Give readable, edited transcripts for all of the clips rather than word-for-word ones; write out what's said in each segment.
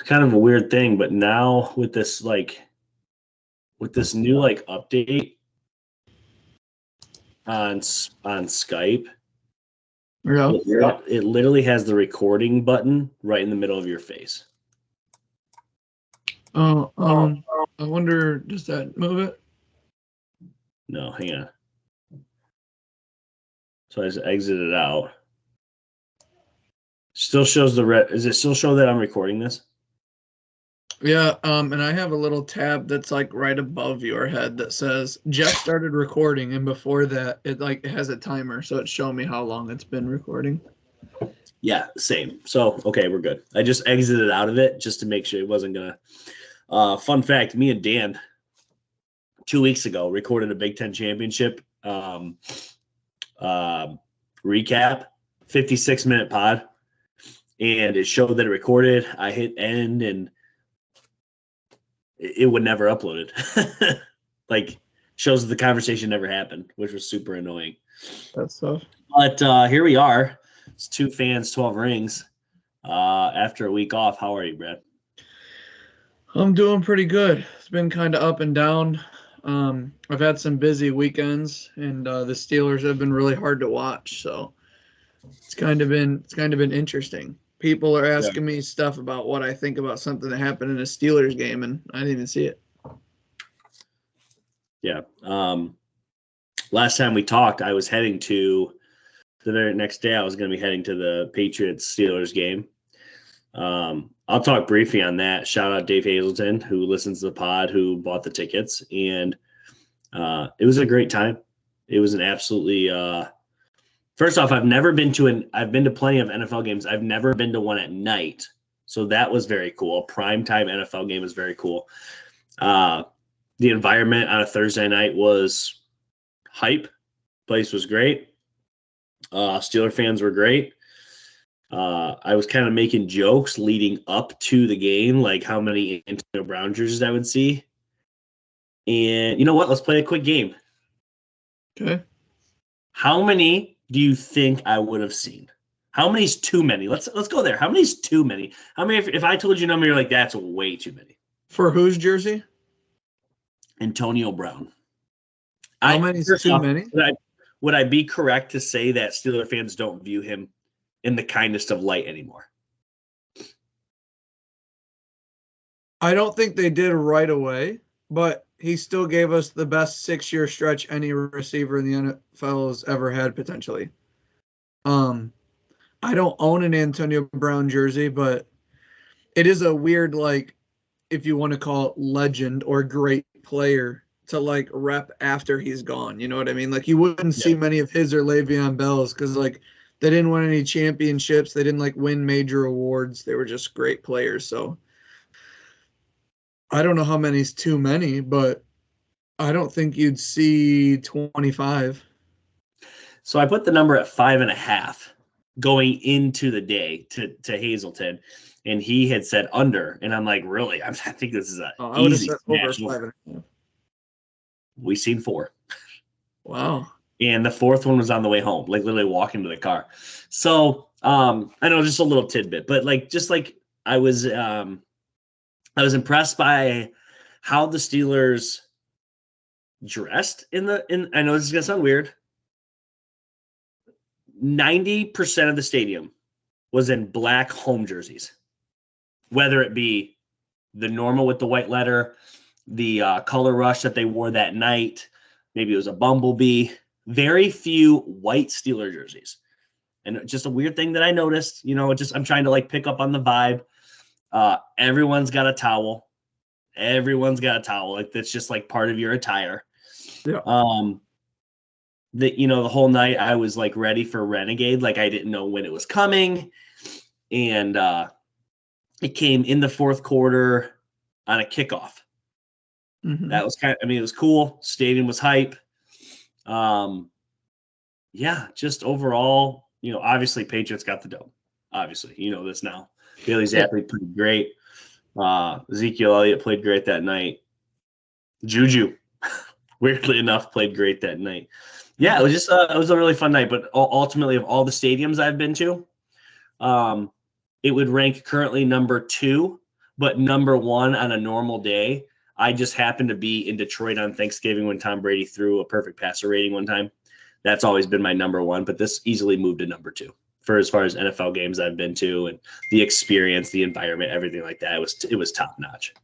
kind of a weird thing, but now with this new update on Skype, Yeah. it literally has the recording button right in the middle of your face. Oh, I wonder, does that move it? No, hang on. So I just exited out. Still shows the red. Does it still show that I'm recording this? Yeah, and I have a little tab that's like right above your head that says Jeff started recording, and before that, it has a timer, so it's showing me how long it's been recording. Yeah, same. So okay, we're good. I just exited out of it just to make sure it wasn't gonna. Fun fact: me and Dan 2 weeks ago recorded a Big Ten championship recap, 56-minute pod, and it showed that it recorded. I hit end and it would never upload it. Like shows that the conversation never happened, which was super annoying. That's tough. But here we are. It's 2 fans, 12 rings. After a week off, how are you, Brad? I'm doing pretty good. It's been kind of up and down. I've had some busy weekends, and the Steelers have been really hard to watch. So it's kind of been interesting. People are asking me stuff about what I think about something that happened in a Steelers game, and I didn't even see it. Yeah. Last time we talked, I was heading to the very next day. I was going to be heading to the Patriots Steelers game. I'll talk briefly on that. Shout out Dave Hazelton, who listens to the pod, who bought the tickets, and it was a great time. It was an absolutely. First off, I've been to plenty of NFL games. I've never been to one at night, so that was very cool. Primetime NFL game was very cool. The environment on a Thursday night was hype. Place was great. Steeler fans were great. I was kind of making jokes leading up to the game, like how many Antonio Brown jerseys I would see. And you know what? Let's play a quick game. Okay. How many do you think I would have seen? How many is too many? Let's go there. How many is too many? How many? If I told you a number, you're like, that's way too many. For whose jersey? Antonio Brown. How many is too many? Would I be correct to say that Steeler fans don't view him in the kindest of light anymore? I don't think they did right away, but he still gave us the best 6-year stretch any receiver in the NFL has ever had, potentially. I don't own an Antonio Brown jersey, but it is a weird, like, if you want to call it legend or great player to like rep after he's gone. You know what I mean? Like you wouldn't see many of his or Le'Veon Bell's because like they didn't win any championships. They didn't like win major awards. They were just great players. So I don't know how many's too many, but I don't think you'd see 25. So I put the number at 5.5 going into the day to Hazelton, and he had said under, and I'm like, really? I think this is I would have easy said over 5.5. We seen 4. Wow. And the 4th one was on the way home, like literally walking to the car. So I know just a little tidbit, but I was impressed by how the Steelers dressed in I know this is gonna sound weird. 90% of the stadium was in black home jerseys, whether it be the normal with the white letter, the color rush that they wore that night. Maybe it was a bumblebee. Very few white Steeler jerseys. And just a weird thing that I noticed, I'm trying to like pick up on the vibe. Everyone's got a towel. Like that's just like part of your attire. Yeah. The whole night I was like ready for Renegade. Like I didn't know when it was coming. And it came in the 4th quarter on a kickoff. Mm-hmm. That was it was cool. Stadium was hype. Just overall, obviously Patriots got the dub. Obviously, this now. Bailey Zappi played great. Ezekiel Elliott played great that night. Juju, weirdly enough, played great that night. Yeah, it was just it was a really fun night. But ultimately, of all the stadiums I've been to, it would rank currently number 2 but number one on a normal day. I just happened to be in Detroit on Thanksgiving when Tom Brady threw a perfect passer rating one time. That's always been my number one, but this easily moved to number two for as far as NFL games I've been to and the experience, the environment, everything like that. It was top notch.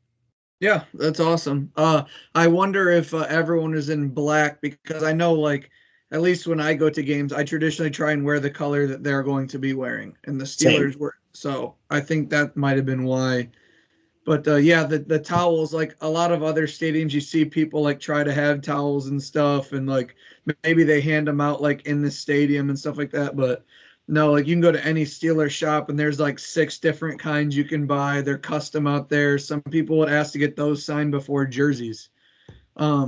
Yeah, that's awesome. I wonder if everyone is in black because I know, like, at least when I go to games, I traditionally try and wear the color that they're going to be wearing, and the Same. Steelers were. So I think that might have been why. But yeah, the towels, like a lot of other stadiums, you see people like try to have towels and stuff, and like maybe they hand them out like in the stadium and stuff like that. But no, like you can go to any Steelers shop and there's like 6 different kinds you can buy. They're custom out there. Some people would ask to get those signed before jerseys. A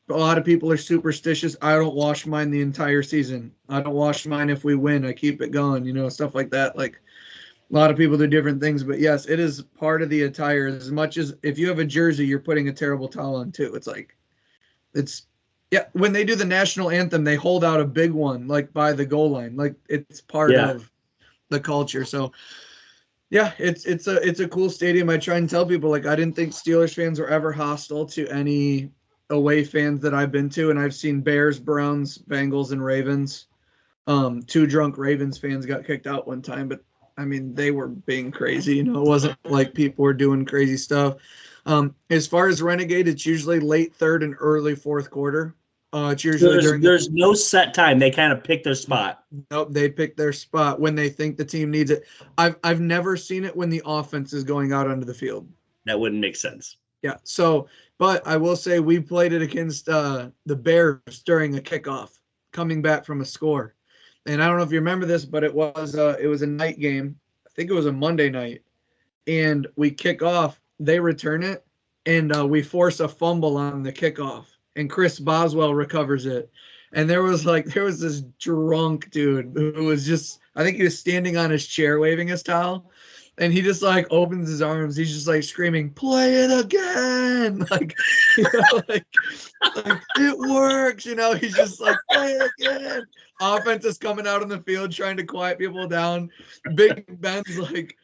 lot of people are superstitious. I don't wash mine the entire season. I don't wash mine if we win. I keep it going, stuff like that. Like a lot of people do different things, but yes, it is part of the attire. As much as if you have a jersey, you're putting a terrible towel on too. It's yeah. When they do the national anthem, they hold out a big one like by the goal line, like it's part Yeah. of the culture. So yeah, it's a cool stadium. I try and tell people like I didn't think Steelers fans were ever hostile to any away fans that I've been to, and I've seen Bears, Browns, Bengals, and Ravens. 2 drunk Ravens fans got kicked out one time, but I mean, they were being crazy. It wasn't like people were doing crazy stuff. As far as Renegade, it's usually late third and early fourth quarter. It's usually There's no set time. They kind of pick their spot. Nope, they pick their spot when they think the team needs it. I've never seen it when the offense is going out onto the field. That wouldn't make sense. Yeah. So, but I will say we played it against the Bears during a kickoff, coming back from a score. And I don't know if you remember this, but it was a night game. I think it was a Monday night, and we kick off. They return it, and we force a fumble on the kickoff, and Chris Boswell recovers it. And there was this drunk dude who was just, I think he was standing on his chair waving his towel, and he just like opens his arms. He's just like screaming, "Play it again!" Like, like it works. He's just like, "Play it again." Offense is coming out on the field trying to quiet people down. Big Ben's like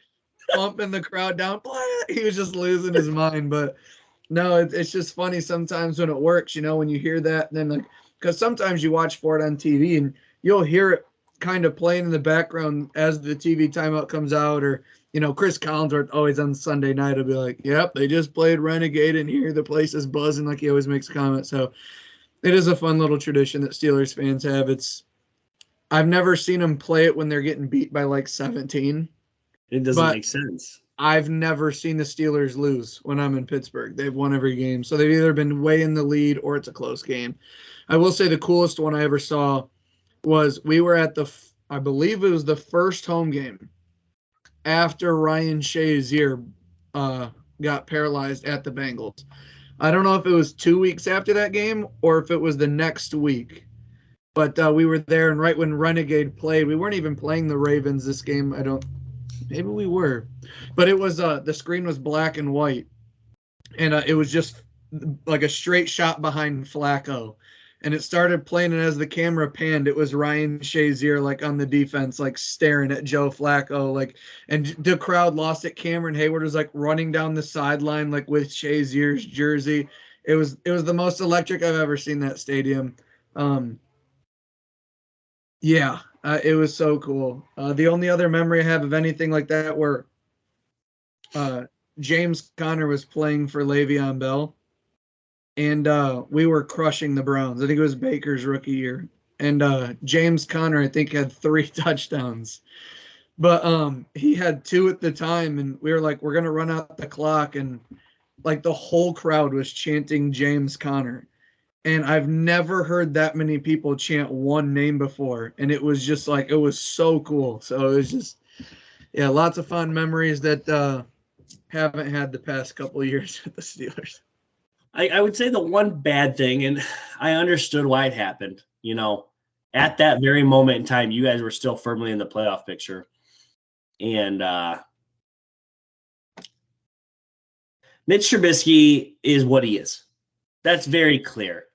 pumping the crowd down. Play it. He was just losing his mind. But no, it's just funny sometimes when it works. When you hear that, and then like, because sometimes you watch for it on TV and you'll hear it kind of playing in the background as the TV timeout comes out, or Chris Collinsworth always on Sunday night will be like, "Yep, they just played Renegade and here the place is buzzing," like he always makes a comment. So it is a fun little tradition that Steelers fans have. I've never seen them play it when they're getting beat by like 17. It doesn't make sense. I've never seen the Steelers lose when I'm in Pittsburgh. They've won every game. So they've either been way in the lead or it's a close game. I will say the coolest one I ever saw was we were at I believe it was the first home game after Ryan Shazier got paralyzed at the Bengals. I don't know if it was 2 weeks after that game or if it was the next week. But we were there, and right when Renegade played, we weren't even playing the Ravens this game. Maybe we were. But it was, the screen was black and white. And it was just like a straight shot behind Flacco. And it started playing, and as the camera panned, it was Ryan Shazier, like, on the defense, like, staring at Joe Flacco. Like, and the crowd lost it. Cameron Hayward was, like, running down the sideline, like, with Shazier's jersey. It was the most electric I've ever seen that stadium. Yeah, it was so cool. The only other memory I have of anything like that where James Conner was playing for Le'Veon Bell, and we were crushing the Browns. I think it was Baker's rookie year. And James Conner, I think, had 3 touchdowns. But he had 2 at the time, and we were like, we're going to run out the clock. And, like, the whole crowd was chanting James Conner. And I've never heard that many people chant one name before. And it was just like, it was so cool. So it was just, yeah, lots of fun memories that haven't had the past couple of years at the Steelers. I would say the one bad thing, and I understood why it happened, at that very moment in time, you guys were still firmly in the playoff picture. And Mitch Trubisky is what he is. That's very clear.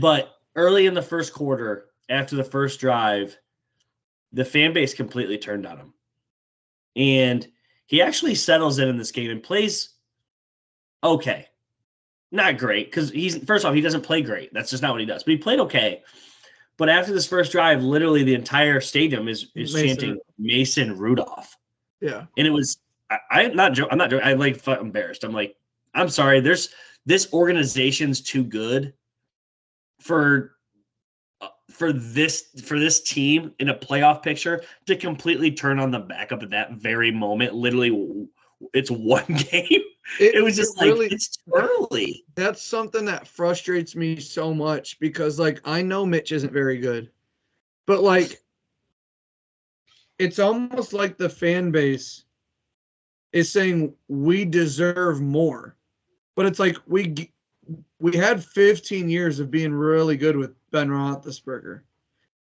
But early in the first quarter, after the first drive, the fan base completely turned on him. And He actually settles in this game and plays okay. Not great, because first off, he doesn't play great. That's just not what he does. But he played okay. But after this first drive, literally the entire stadium is chanting Mason Rudolph. Yeah. And it was I'm not joking. I'm like embarrassed. I'm like, I'm sorry. This organization's too good for this team in a playoff picture to completely turn on the backup at that very moment. Literally, it's one game. It was just it's early. That's something that frustrates me so much because, like, I know Mitch isn't very good, but, like, it's almost like the fan base is saying we deserve more. But it's like we had 15 years of being really good with Ben Roethlisberger.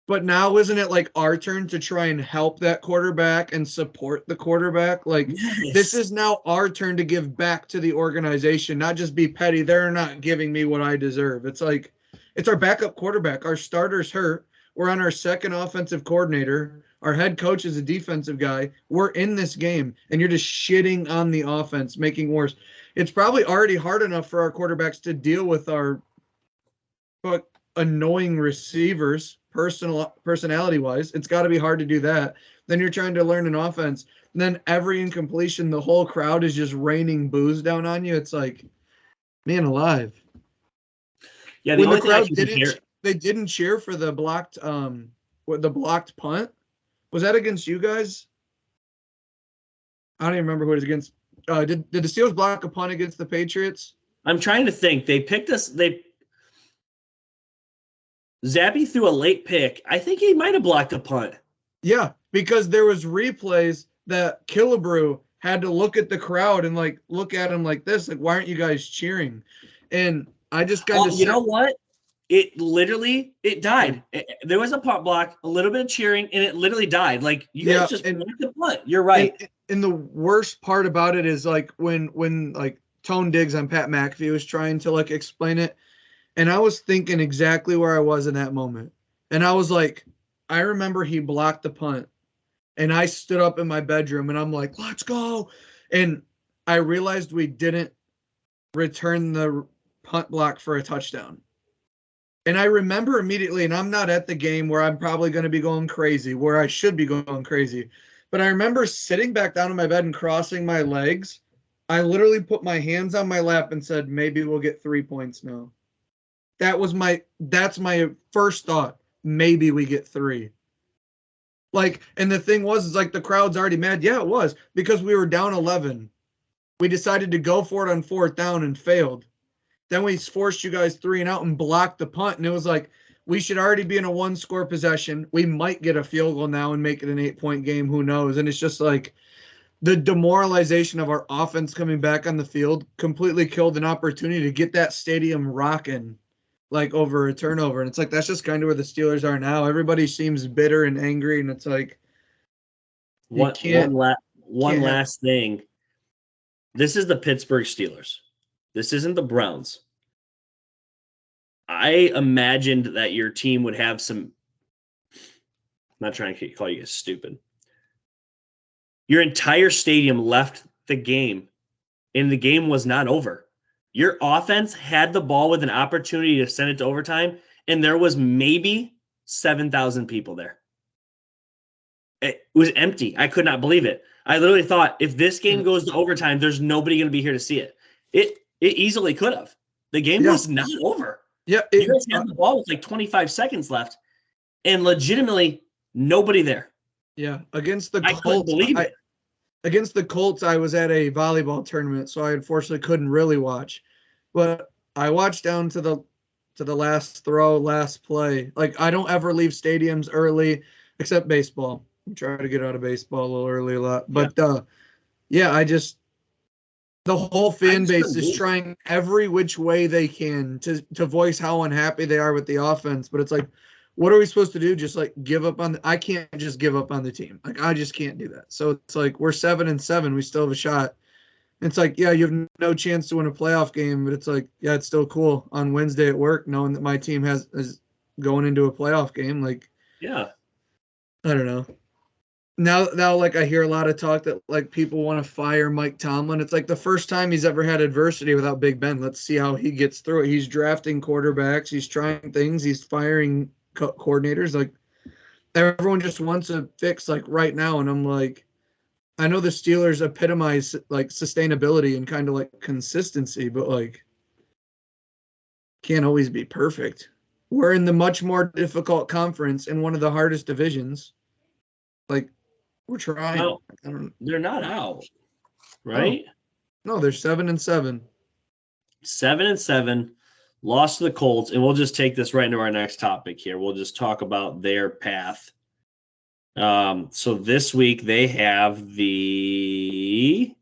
But now isn't it like our turn to try and help that quarterback and support the quarterback? Like, yes. This is now our turn to give back to the organization, not just be petty. They're not giving me what I deserve. It's like, it's our backup quarterback. Our starter's hurt. We're on our second offensive coordinator. Our head coach is a defensive guy. We're in this game, and you're just shitting on the offense, making worse. It's probably already hard enough for our quarterbacks to deal with our annoying receivers, personality-wise. It's got to be hard to do that. Then you're trying to learn an offense. And then every incompletion, the whole crowd is just raining booze down on you. It's like, man alive. Yeah, when the crowd didn't cheer for the blocked punt. Was that against you guys? I don't even remember who it was against. Did the Steelers block a punt against the Patriots? I'm trying to think. They picked us. Zappy threw a late pick. I think he might have blocked a punt. Yeah, because there was replays that Killebrew had to look at the crowd and like look at him like this, like, why aren't you guys cheering? And I just kind of you know what? It died. There was a punt block, a little bit of cheering, and it literally died. Like, you guys just blocked the punt. You're right. And the worst part about it is like when like Tone Diggs on Pat McAfee was trying to like explain it, and I was thinking exactly where I was in that moment. And I was like, I remember he blocked the punt, and I stood up in my bedroom and I'm like, let's go. And I realized we didn't return the punt block for a touchdown. And I remember immediately, and I'm not at the game where I'm probably going to be going crazy, where I should be going crazy. But I remember sitting back down in my bed and crossing my legs. I literally put my hands on my lap and said, maybe we'll get 3 points now. That's my first thought. Maybe we get 3. Like, and the thing was, is like the crowd's already mad. Yeah, it was, because we were down 11. We decided to go for it on 4th down and failed. Then we forced you guys 3 and out and blocked the punt. And it was like, we should already be in a 1-score possession. We might get a field goal now and make it an 8-point game. Who knows? And it's just like the demoralization of our offense coming back on the field completely killed an opportunity to get that stadium rocking, like, over a turnover. And it's like, that's just kind of where the Steelers are now. Everybody seems bitter and angry. And it's like, one last thing. This is the Pittsburgh Steelers. This isn't the Browns. I imagined that your team would have some. I'm not trying to call you guys stupid. Your entire stadium left the game, and the game was not over. Your offense had the ball with an opportunity to send it to overtime, and there was maybe 7,000 people there. It was empty. I could not believe it. I literally thought, if this game goes to overtime, there's nobody going to be here to see it. It easily could have. The game was not over. Yeah, you guys had the ball with like 25 seconds left, and legitimately nobody there. Yeah, against the Colts, I couldn't believe it. Against the Colts, I was at a volleyball tournament, so I unfortunately couldn't really watch. But I watched down to the last throw, last play. Like, I don't ever leave stadiums early, except baseball. I try to get out of baseball a little early a lot. But the whole fan base is trying every which way they can to voice how unhappy they are with the offense. But it's like, what are we supposed to do? Just like give up on I can't just give up on the team. Like, I just can't do that. So it's like, we're 7-7. We still have a shot. It's like, yeah, you have no chance to win a playoff game, but it's like, yeah, it's still cool on Wednesday at work knowing that my team is going into a playoff game. Like, yeah, I don't know. now like I hear a lot of talk that like people want to fire Mike Tomlin. It's like the first time he's ever had adversity without Big Ben. Let's see how he gets through it. He's drafting quarterbacks, he's trying things, he's firing coordinators. Like everyone just wants a fix like right now, and I'm like, I know the Steelers epitomize like sustainability and kind of like consistency, but like can't always be perfect. We're in the much more difficult conference in one of the hardest divisions. Like we're trying. Well, I don't. they're not out, Oh right? no, they're 7-7. 7-7, lost to the Colts, and we'll just take this right into our next topic here. We'll just talk about their path. So this week they have I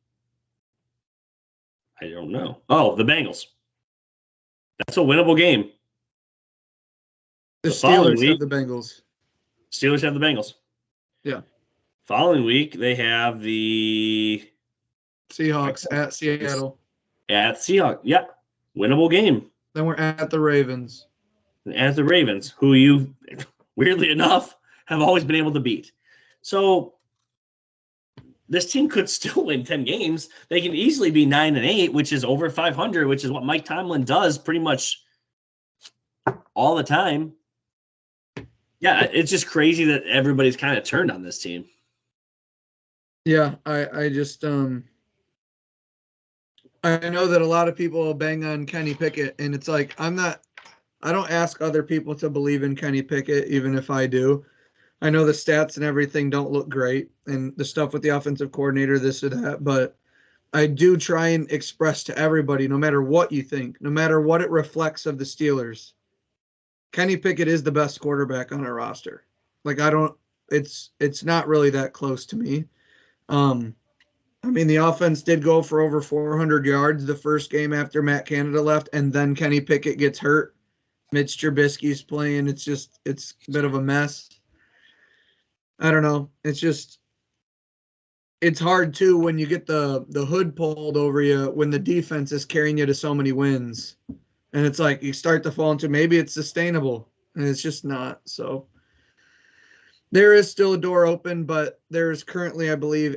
don't know. Oh, the Bengals. That's a winnable game. The The following Steelers have week, the Bengals. Steelers have the Bengals. Yeah. Following week, they have the Seahawks at Seattle. at Seahawks. Yeah, winnable game. Then we're at the Ravens. At the Ravens, who you, weirdly enough, have always been able to beat. So this team could still win 10 games. They can easily be 9-8, which is over 500, which is what Mike Tomlin does pretty much all the time. Yeah, it's just crazy that everybody's kind of turned on this team. Yeah, I just I know that a lot of people will bang on Kenny Pickett, and it's like I don't ask other people to believe in Kenny Pickett, even if I do. I know the stats and everything don't look great, and the stuff with the offensive coordinator, this or that, but I do try and express to everybody, no matter what you think, no matter what it reflects of the Steelers, Kenny Pickett is the best quarterback on our roster. Like it's not really that close to me. Um, I mean, the offense did go for over 400 yards the first game after Matt Canada left, and then Kenny Pickett gets hurt. Mitch Trubisky's playing. It's a bit of a mess. I don't know. It's hard too when you get the hood pulled over you when the defense is carrying you to so many wins, and it's like you start to fall into maybe it's sustainable, and it's just not. So there is still a door open, but there is currently, I believe,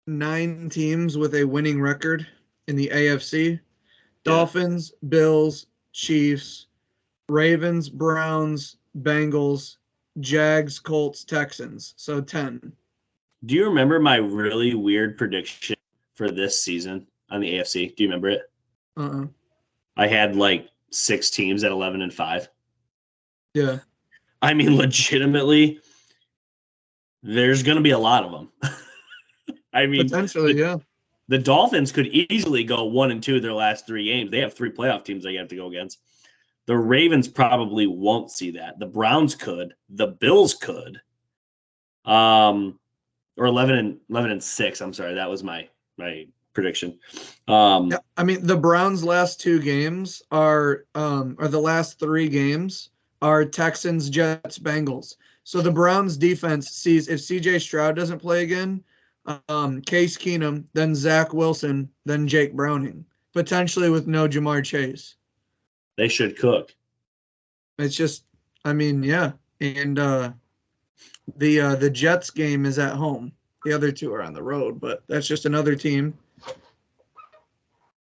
9 teams with a winning record in the AFC. Yeah. Dolphins, Bills, Chiefs, Ravens, Browns, Bengals, Jags, Colts, Texans. So 10. Do you remember my really weird prediction for this season on the AFC? Do you remember it? Uh-uh. I had like 6 teams at 11-5. Yeah. I mean, legitimately, there's going to be a lot of them. I mean, Potentially, yeah. the Dolphins could easily go 1-2 their last 3 games. They have 3 playoff teams they have to go against. The Ravens probably won't see that. The Browns could. The Bills could. Or 11-6. I'm sorry, that was my prediction. Yeah, I mean the Browns' last 2 games are the last 3 games are Texans, Jets, Bengals. So the Browns defense sees if CJ Stroud doesn't play again, Case Keenum, then Zach Wilson, then Jake Browning, potentially with no Jamar Chase. They should cook. It's just, I mean, yeah, and the Jets game is at home. The other 2 are on the road, but that's just another team.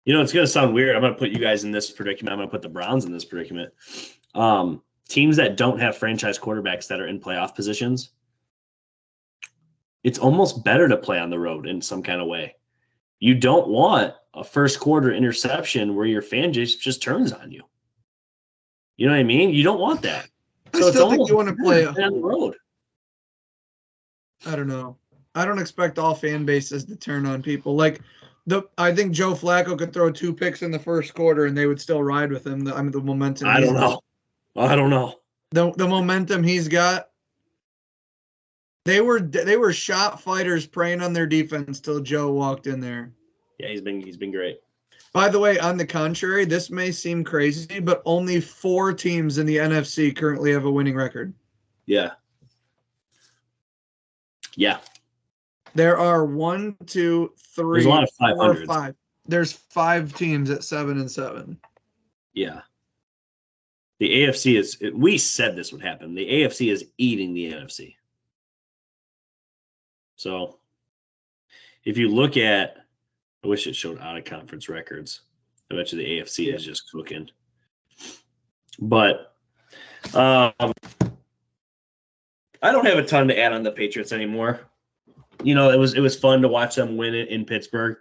You know, it's going to sound weird. I'm going to put you guys in this predicament. I'm going to put the Browns in this predicament. Teams that don't have franchise quarterbacks that are in playoff positions, it's almost better to play on the road in some kind of way. You don't want a first quarter interception where your fan just turns on you. You know what I mean? You don't want that. So I still think you want to play on the road. I don't know. I don't expect all fan bases to turn on people. Like I think Joe Flacco could throw 2 picks in the first quarter and they would still ride with him. The momentum. I don't know. The momentum he's got. They were shot fighters preying on their defense till Joe walked in there. Yeah, he's been great. By the way, on the contrary, this may seem crazy, but only 4 teams in the NFC currently have a winning record. Yeah. Yeah. There are 1, 2, 3, There's a lot of 500s. 4, 5. There's 5 teams at 7-7. Yeah. The AFC is. We said this would happen. The AFC is eating the NFC. So if you look at, I wish it showed out of conference records. I bet you the AFC is just cooking. But I don't have a ton to add on the Patriots anymore. You know, it was fun to watch them win it in Pittsburgh.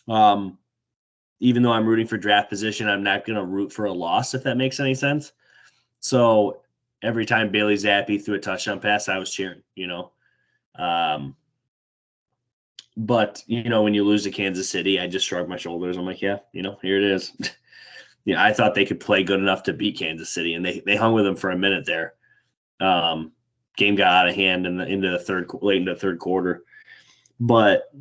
Even though I'm rooting for draft position, I'm not going to root for a loss, if that makes any sense. So every time Bailey Zappi threw a touchdown pass, I was cheering, you know. But, you know, when you lose to Kansas City, I just shrug my shoulders. I'm like, yeah, you know, here it is. Yeah, I thought they could play good enough to beat Kansas City, and they hung with them for a minute there. Game got out of hand late into the third quarter. But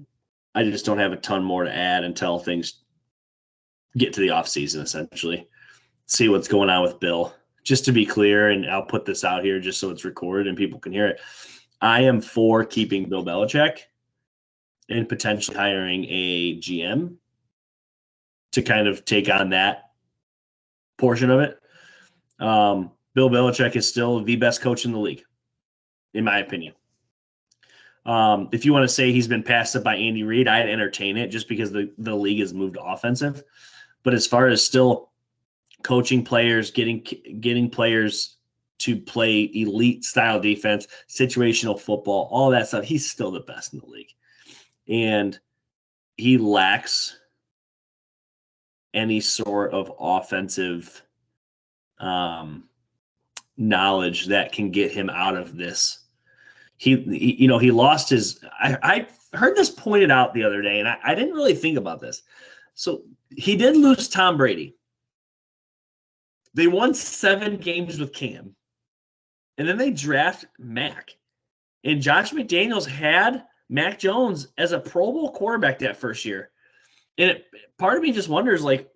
I just don't have a ton more to add until things get to the offseason, essentially. See what's going on with Bill. Just to be clear, and I'll put this out here just so it's recorded and people can hear it, I am for keeping Bill Belichick and potentially hiring a GM to kind of take on that portion of it. Bill Belichick is still the best coach in the league, in my opinion. If you want to say he's been passed up by Andy Reid, I'd entertain it just because the league has moved offensive. But as far as still coaching players, getting players to play elite style defense, situational football, all that stuff, he's still the best in the league. And he lacks any sort of offensive knowledge that can get him out of this. He lost his. I heard this pointed out the other day, and I didn't really think about this. So he did lose Tom Brady. They won 7 games with Cam, and then they draft Mac. And Josh McDaniels had Mac Jones as a Pro Bowl quarterback that first year. And part of me just wonders, like,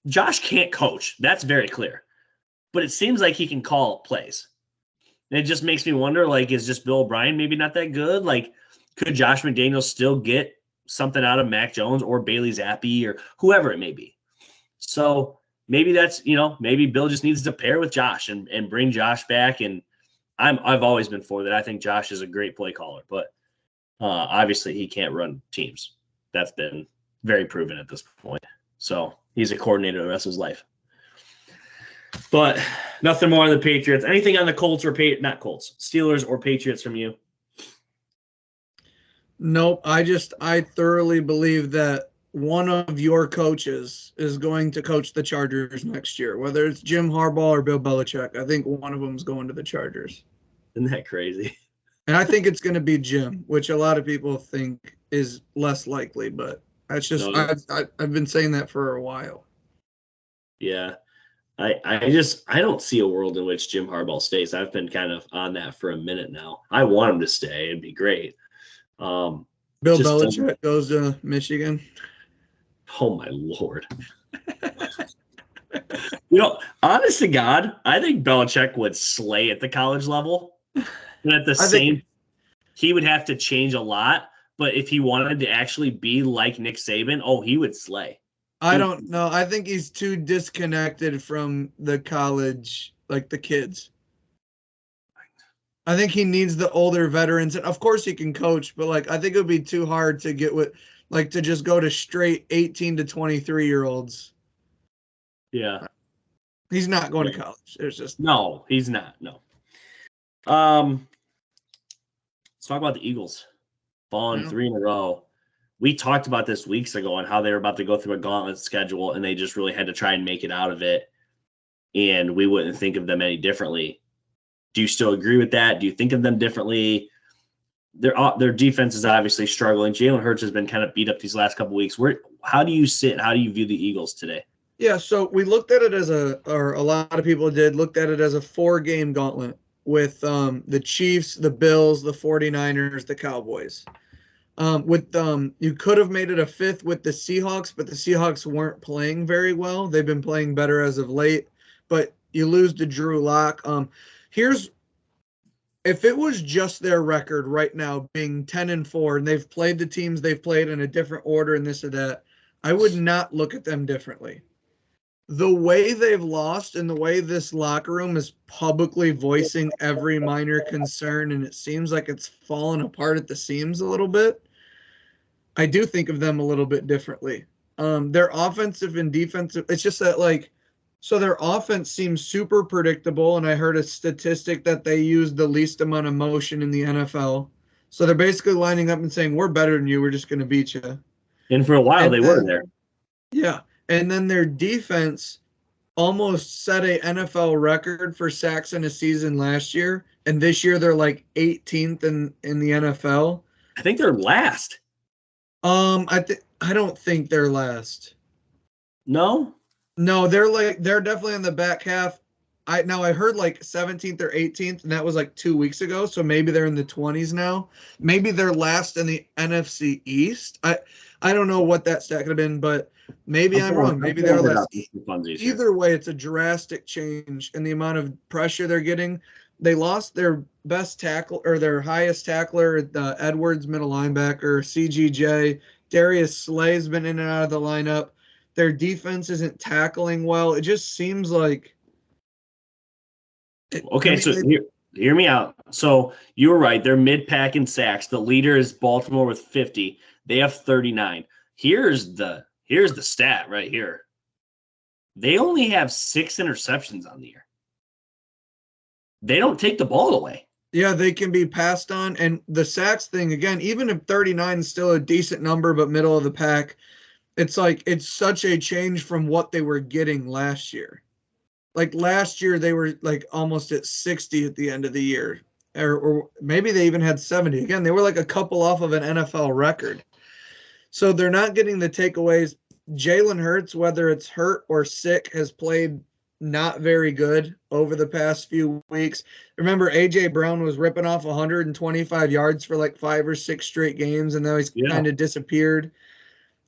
Josh can't coach. That's very clear. But it seems like he can call plays. And it just makes me wonder, like, is just Bill O'Brien maybe not that good? Like, could Josh McDaniels still get something out of Mac Jones or Bailey Zappi or whoever it may be? So maybe that's, maybe Bill just needs to pair with Josh and bring Josh back. And I've always been for that. I think Josh is a great play caller, but obviously he can't run teams. That's been very proven at this point. So he's a coordinator the rest of his life. But nothing more on the Patriots. Anything on the Colts or not Colts, Steelers or Patriots from you? Nope. I thoroughly believe that one of your coaches is going to coach the Chargers next year, whether it's Jim Harbaugh or Bill Belichick. I think one of them is going to the Chargers. Isn't that crazy? And I think it's going to be Jim, which a lot of people think is less likely, but that's just I've been saying that for a while. Yeah. I don't see a world in which Jim Harbaugh stays. I've been kind of on that for a minute now. I want him to stay. It'd be great. Bill Belichick goes to Michigan. Oh, my Lord. Honest to God, I think Belichick would slay at the college level. And at the same, he would have to change a lot. But if he wanted to actually be like Nick Saban, he would slay. I don't know. I think he's too disconnected from the college, like the kids. I think he needs the older veterans. And of course he can coach, but I think it would be too hard to get to just go to straight 18 to 23-year-olds. Yeah. He's not going to college. No, he's not. No. Let's talk about the Eagles. Falling 3 in a row. We talked about this weeks ago and how they were about to go through a gauntlet schedule and they just really had to try and make it out of it. And we wouldn't think of them any differently. Do you still agree with that? Do you think of them differently? Their defense is obviously struggling. Jalen Hurts has been kind of beat up these last couple of weeks. How do you how do you view the Eagles today? Yeah, so we looked at it or a lot of people looked at it as a 4-game gauntlet with the Chiefs, the Bills, the 49ers, the Cowboys. You could have made it a 5th with the Seahawks, but the Seahawks weren't playing very well. They've been playing better as of late, but you lose to Drew Lock. If it was just their record right now being 10-4 and they've played the teams they've played in a different order and this or that, I would not look at them differently. the way they've lost and the way this locker room is publicly voicing every minor concern, and it seems like it's fallen apart at the seams a little bit, I do think of them a little bit differently. Their offensive and defensive, it's just that, like, so their offense seems super predictable, and I heard a statistic that they use the least amount of motion in the NFL. So they're basically lining up and saying, we're better than you, we're just going to beat you. And for a while, And they were then, there. yeah. And then their defense almost set a NFL record for sacks in a season last year. And this year they're like 18th in the NFL. I think they're last. I don't think they're last. No? No, they're definitely in the back half. I heard like 17th or 18th, and that was like 2 weeks ago. So maybe they're in the 20s now. Maybe they're last in the NFC East. I don't know what that stat could have been, but maybe I'm wrong. Maybe they're last. Either way, it's a drastic change in the amount of pressure they're getting. They lost their best tackle or their highest tackler, Edwards, middle linebacker, CGJ. Darius Slay's been in and out of the lineup. Their defense isn't tackling well. It just seems like. Hear me out. So you were right. They're mid-pack in sacks. The leader is Baltimore with 50. They have 39. Here's the stat right here. They only have 6 interceptions on the year. They don't take the ball away. Yeah, they can be passed on. And the sacks thing, again, even if 39 is still a decent number, but middle of the pack, it's like it's such a change from what they were getting last year. Like last year, they were like almost at 60 at the end of the year, or maybe they even had 70. Again, they were like a couple off of an NFL record. So they're not getting the takeaways. Jalen Hurts, whether it's hurt or sick, has played not very good over the past few weeks. Remember, A.J. Brown was ripping off 125 yards for like 5 or 6 straight games, and now he's kind of disappeared.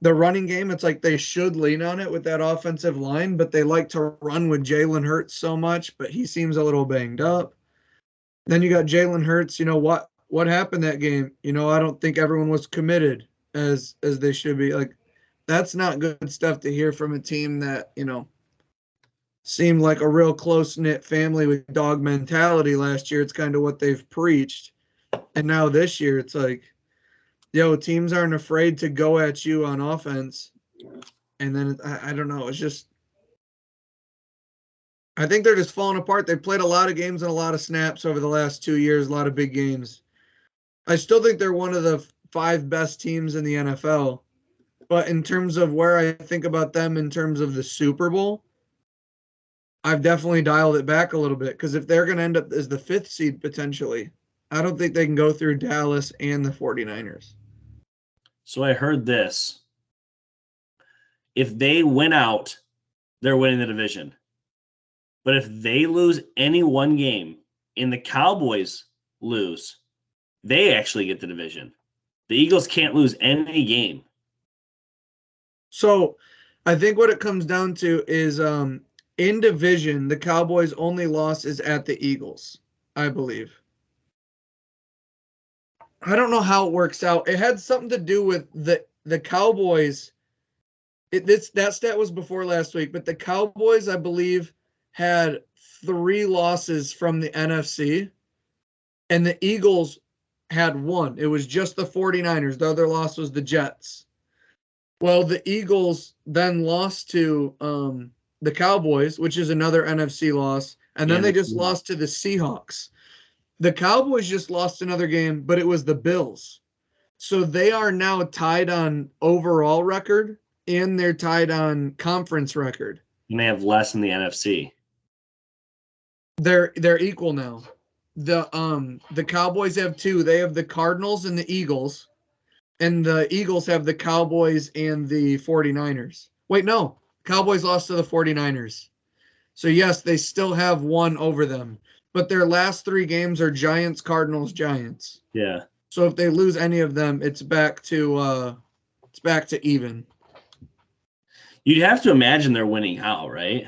The running game, it's like they should lean on it with that offensive line, but they like to run with Jalen Hurts so much, but he seems a little banged up. Then you got Jalen Hurts. What happened that game? I don't think everyone was committed as they should be. Like, that's not good stuff to hear from a team that, seemed like a real close-knit family with dog mentality last year. It's kind of what they've preached. And now this year, it's like, teams aren't afraid to go at you on offense. And then I don't know. It's just, I think they're just falling apart. They played a lot of games and a lot of snaps over the last 2 years, a lot of big games. I still think they're one of the 5 best teams in the NFL. But in terms of where I think about them in terms of the Super Bowl, I've definitely dialed it back a little bit, because if they're going to end up as the 5th seed potentially, I don't think they can go through Dallas and the 49ers. So I heard this. If they win out, they're winning the division. But if they lose any one game and the Cowboys lose, they actually get the division. The Eagles can't lose any game. So I think what it comes down to is in division, the Cowboys' only loss is at the Eagles, I believe. I don't know how it works out. It had something to do with the Cowboys. That stat was before last week, but the Cowboys, I believe, had 3 losses from the NFC, and the Eagles had 1. It was just the 49ers. The other loss was the Jets. Well, the Eagles then lost to the Cowboys, which is another NFC loss, and then they just lost to the Seahawks. The Cowboys just lost another game, but it was the Bills. So they are now tied on overall record, and they're tied on conference record. And they have less in the NFC. They're equal now. The Cowboys have 2. They have the Cardinals and the Eagles, and the Eagles have the Cowboys and the 49ers. Wait, no. Cowboys lost to the 49ers. So yes, they still have 1 over them. But their last 3 games are Giants, Cardinals, Giants. Yeah. So if they lose any of them, it's back to even. You'd have to imagine they're winning how, right?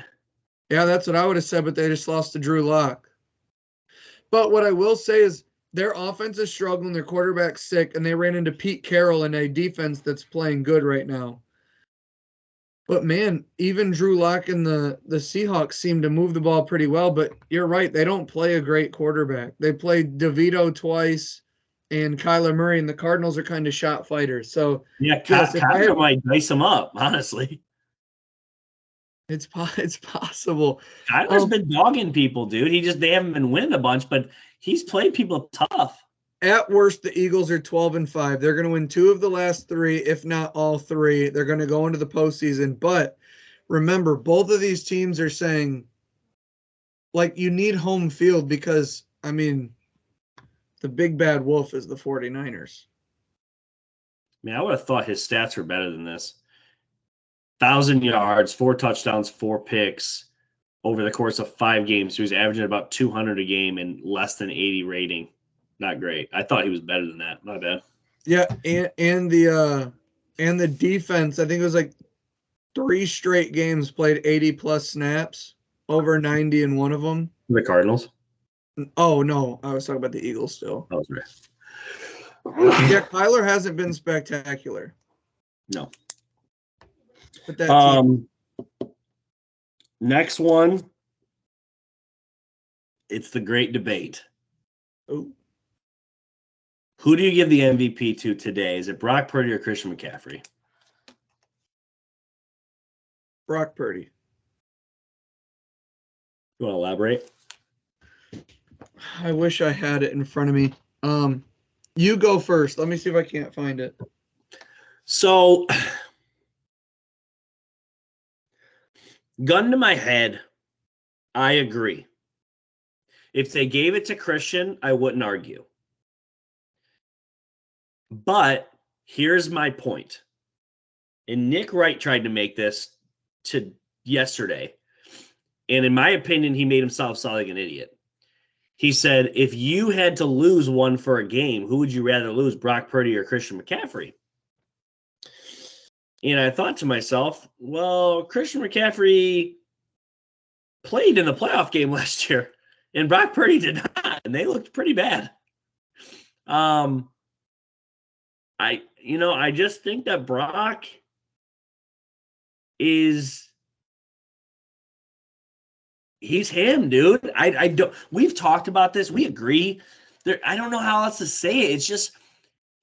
Yeah, that's what I would have said, but they just lost to Drew Lock. But what I will say is their offense is struggling, their quarterback's sick, and they ran into Pete Carroll in a defense that's playing good right now. But man, even Drew Lock and the Seahawks seem to move the ball pretty well. But you're right, they don't play a great quarterback. They played DeVito twice and Kyler Murray, and the Cardinals are kind of shot fighters. So Yeah, yes, if I Kyler had, might dice him up, honestly. it's possible. Kyler's been dogging people, dude. They haven't been winning a bunch, but he's played people tough. At worst, the Eagles are 12-5. They're going to win 2 of the last 3, if not all 3. They're going to go into the postseason. But remember, both of these teams are saying, like, you need home field because, I mean, the big bad wolf is the 49ers. Man, I would have thought his stats were better than this. 1,000 yards, 4 touchdowns, 4 picks over the course of 5 games. He was averaging about 200 a game and less than 80 rating. Not great. I thought he was better than that. My bad. Yeah, and the defense, I think it was like 3 straight games played 80 plus snaps, over 90 in one of them. The Cardinals? Oh no, I was talking about the Eagles still. Oh, right. Yeah, Kyler hasn't been spectacular. No. But that next one, it's the great debate. Ooh. Who do you give the MVP to today? Is it Brock Purdy or Christian McCaffrey? Brock Purdy. You want to elaborate? I wish I had it in front of me. You go first. Let me see if I can't find it. So, gun to my head, I agree. If they gave it to Christian, I wouldn't argue. But here's my point. And Nick Wright tried to make this to yesterday. And in my opinion, he made himself sound like an idiot. He said, if you had to lose one for a game, who would you rather lose, Brock Purdy or Christian McCaffrey? And I thought to myself, well, Christian McCaffrey played in the playoff game last year, and Brock Purdy did not, and they looked pretty bad. I just think that Brock he's him, dude. I don't. We've talked about this. We agree. I don't know how else to say it. It's just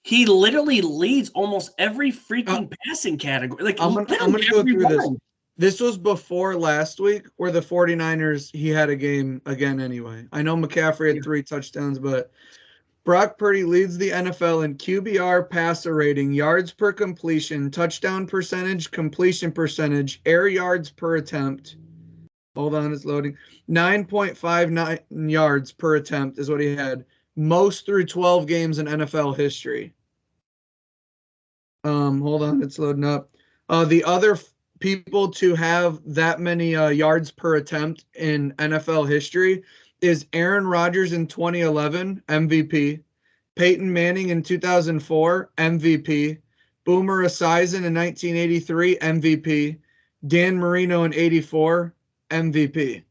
he literally leads almost every freaking passing category. Like I'm gonna go through this. This was before last week, where the 49ers, he had a game again anyway. I know McCaffrey had 3 touchdowns, but Brock Purdy leads the NFL in QBR passer rating, yards per completion, touchdown percentage, completion percentage, air yards per attempt. Hold on, it's loading. 9.59 yards per attempt is what he had. Most through 12 games in NFL history. Hold on, it's loading up. The other people to have that many yards per attempt in NFL history is Aaron Rodgers in 2011, MVP. Peyton Manning in 2004, MVP. Boomer Esiason in 1983, MVP. Dan Marino in 84, MVP.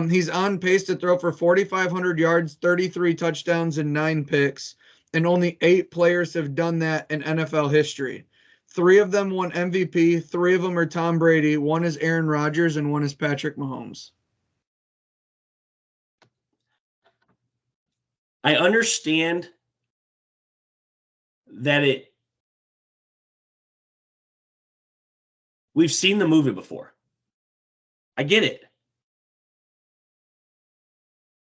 He's on pace to throw for 4,500 yards, 33 touchdowns, and 9 picks. And only 8 players have done that in NFL history. 3 of them won MVP. 3 of them are Tom Brady. 1 is Aaron Rodgers, and 1 is Patrick Mahomes. I understand that we've seen the movie before. I get it.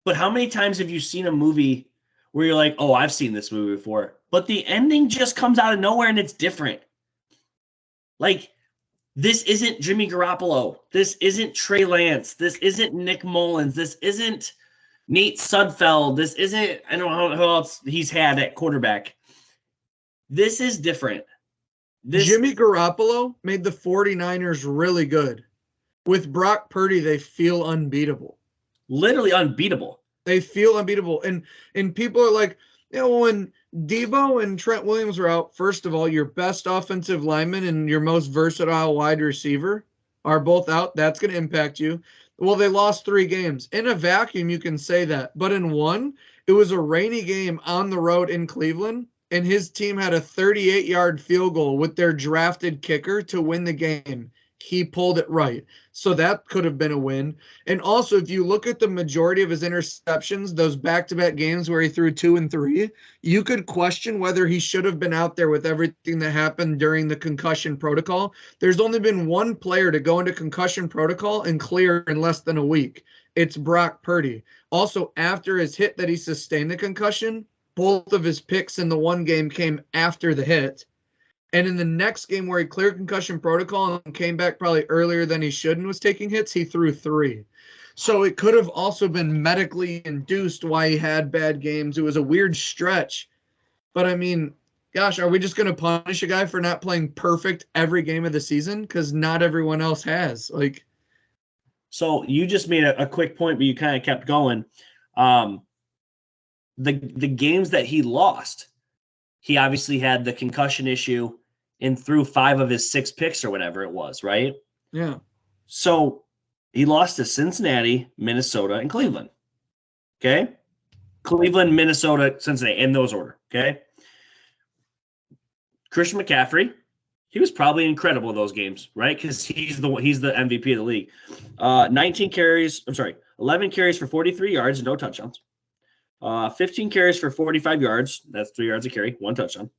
But how many times have you seen a movie where you're like, oh, I've seen this movie before, but the ending just comes out of nowhere and it's different? Like, this isn't Jimmy Garoppolo. This isn't Trey Lance. This isn't Nick Mullins. This isn't Nate Sudfeld. This isn't, I don't know who else he's had at quarterback. This is different. Jimmy Garoppolo made the 49ers really good. With Brock Purdy, they feel unbeatable. Literally unbeatable. They feel unbeatable. And people are like, when Debo and Trent Williams were out, first of all, your best offensive lineman and your most versatile wide receiver are both out. That's going to impact you. Well, they lost 3 games. In a vacuum, you can say that. But in one, it was a rainy game on the road in Cleveland. and his team had a 38-yard field goal with their drafted kicker to win the game. He pulled it right. So that could have been a win. And also, if you look at the majority of his interceptions, those back-to-back games where he threw 2 and 3, you could question whether he should have been out there with everything that happened during the concussion protocol. There's only been one player to go into concussion protocol and clear in less than a week. It's Brock Purdy. Also, after his hit that he sustained the concussion, both of his picks in the one game came after the hit. And in the next game where he cleared concussion protocol and came back probably earlier than he should and was taking hits, he threw 3. So it could have also been medically induced why he had bad games. It was a weird stretch. But I mean, gosh, are we just going to punish a guy for not playing perfect every game of the season? Because not everyone else has. Like, so you just made a quick point, but you kind of kept going. The games that he lost, he obviously had the concussion issue and threw 5 of his 6 picks or whatever it was, right? Yeah. So he lost to Cincinnati, Minnesota, and Cleveland. Okay? Cleveland, Minnesota, Cincinnati, in those order. Okay? Christian McCaffrey, he was probably incredible in those games, right? Because he's the MVP of the league. 11 carries for 43 yards and no touchdowns. 15 carries for 45 yards. That's 3 yards a carry, 1 touchdown.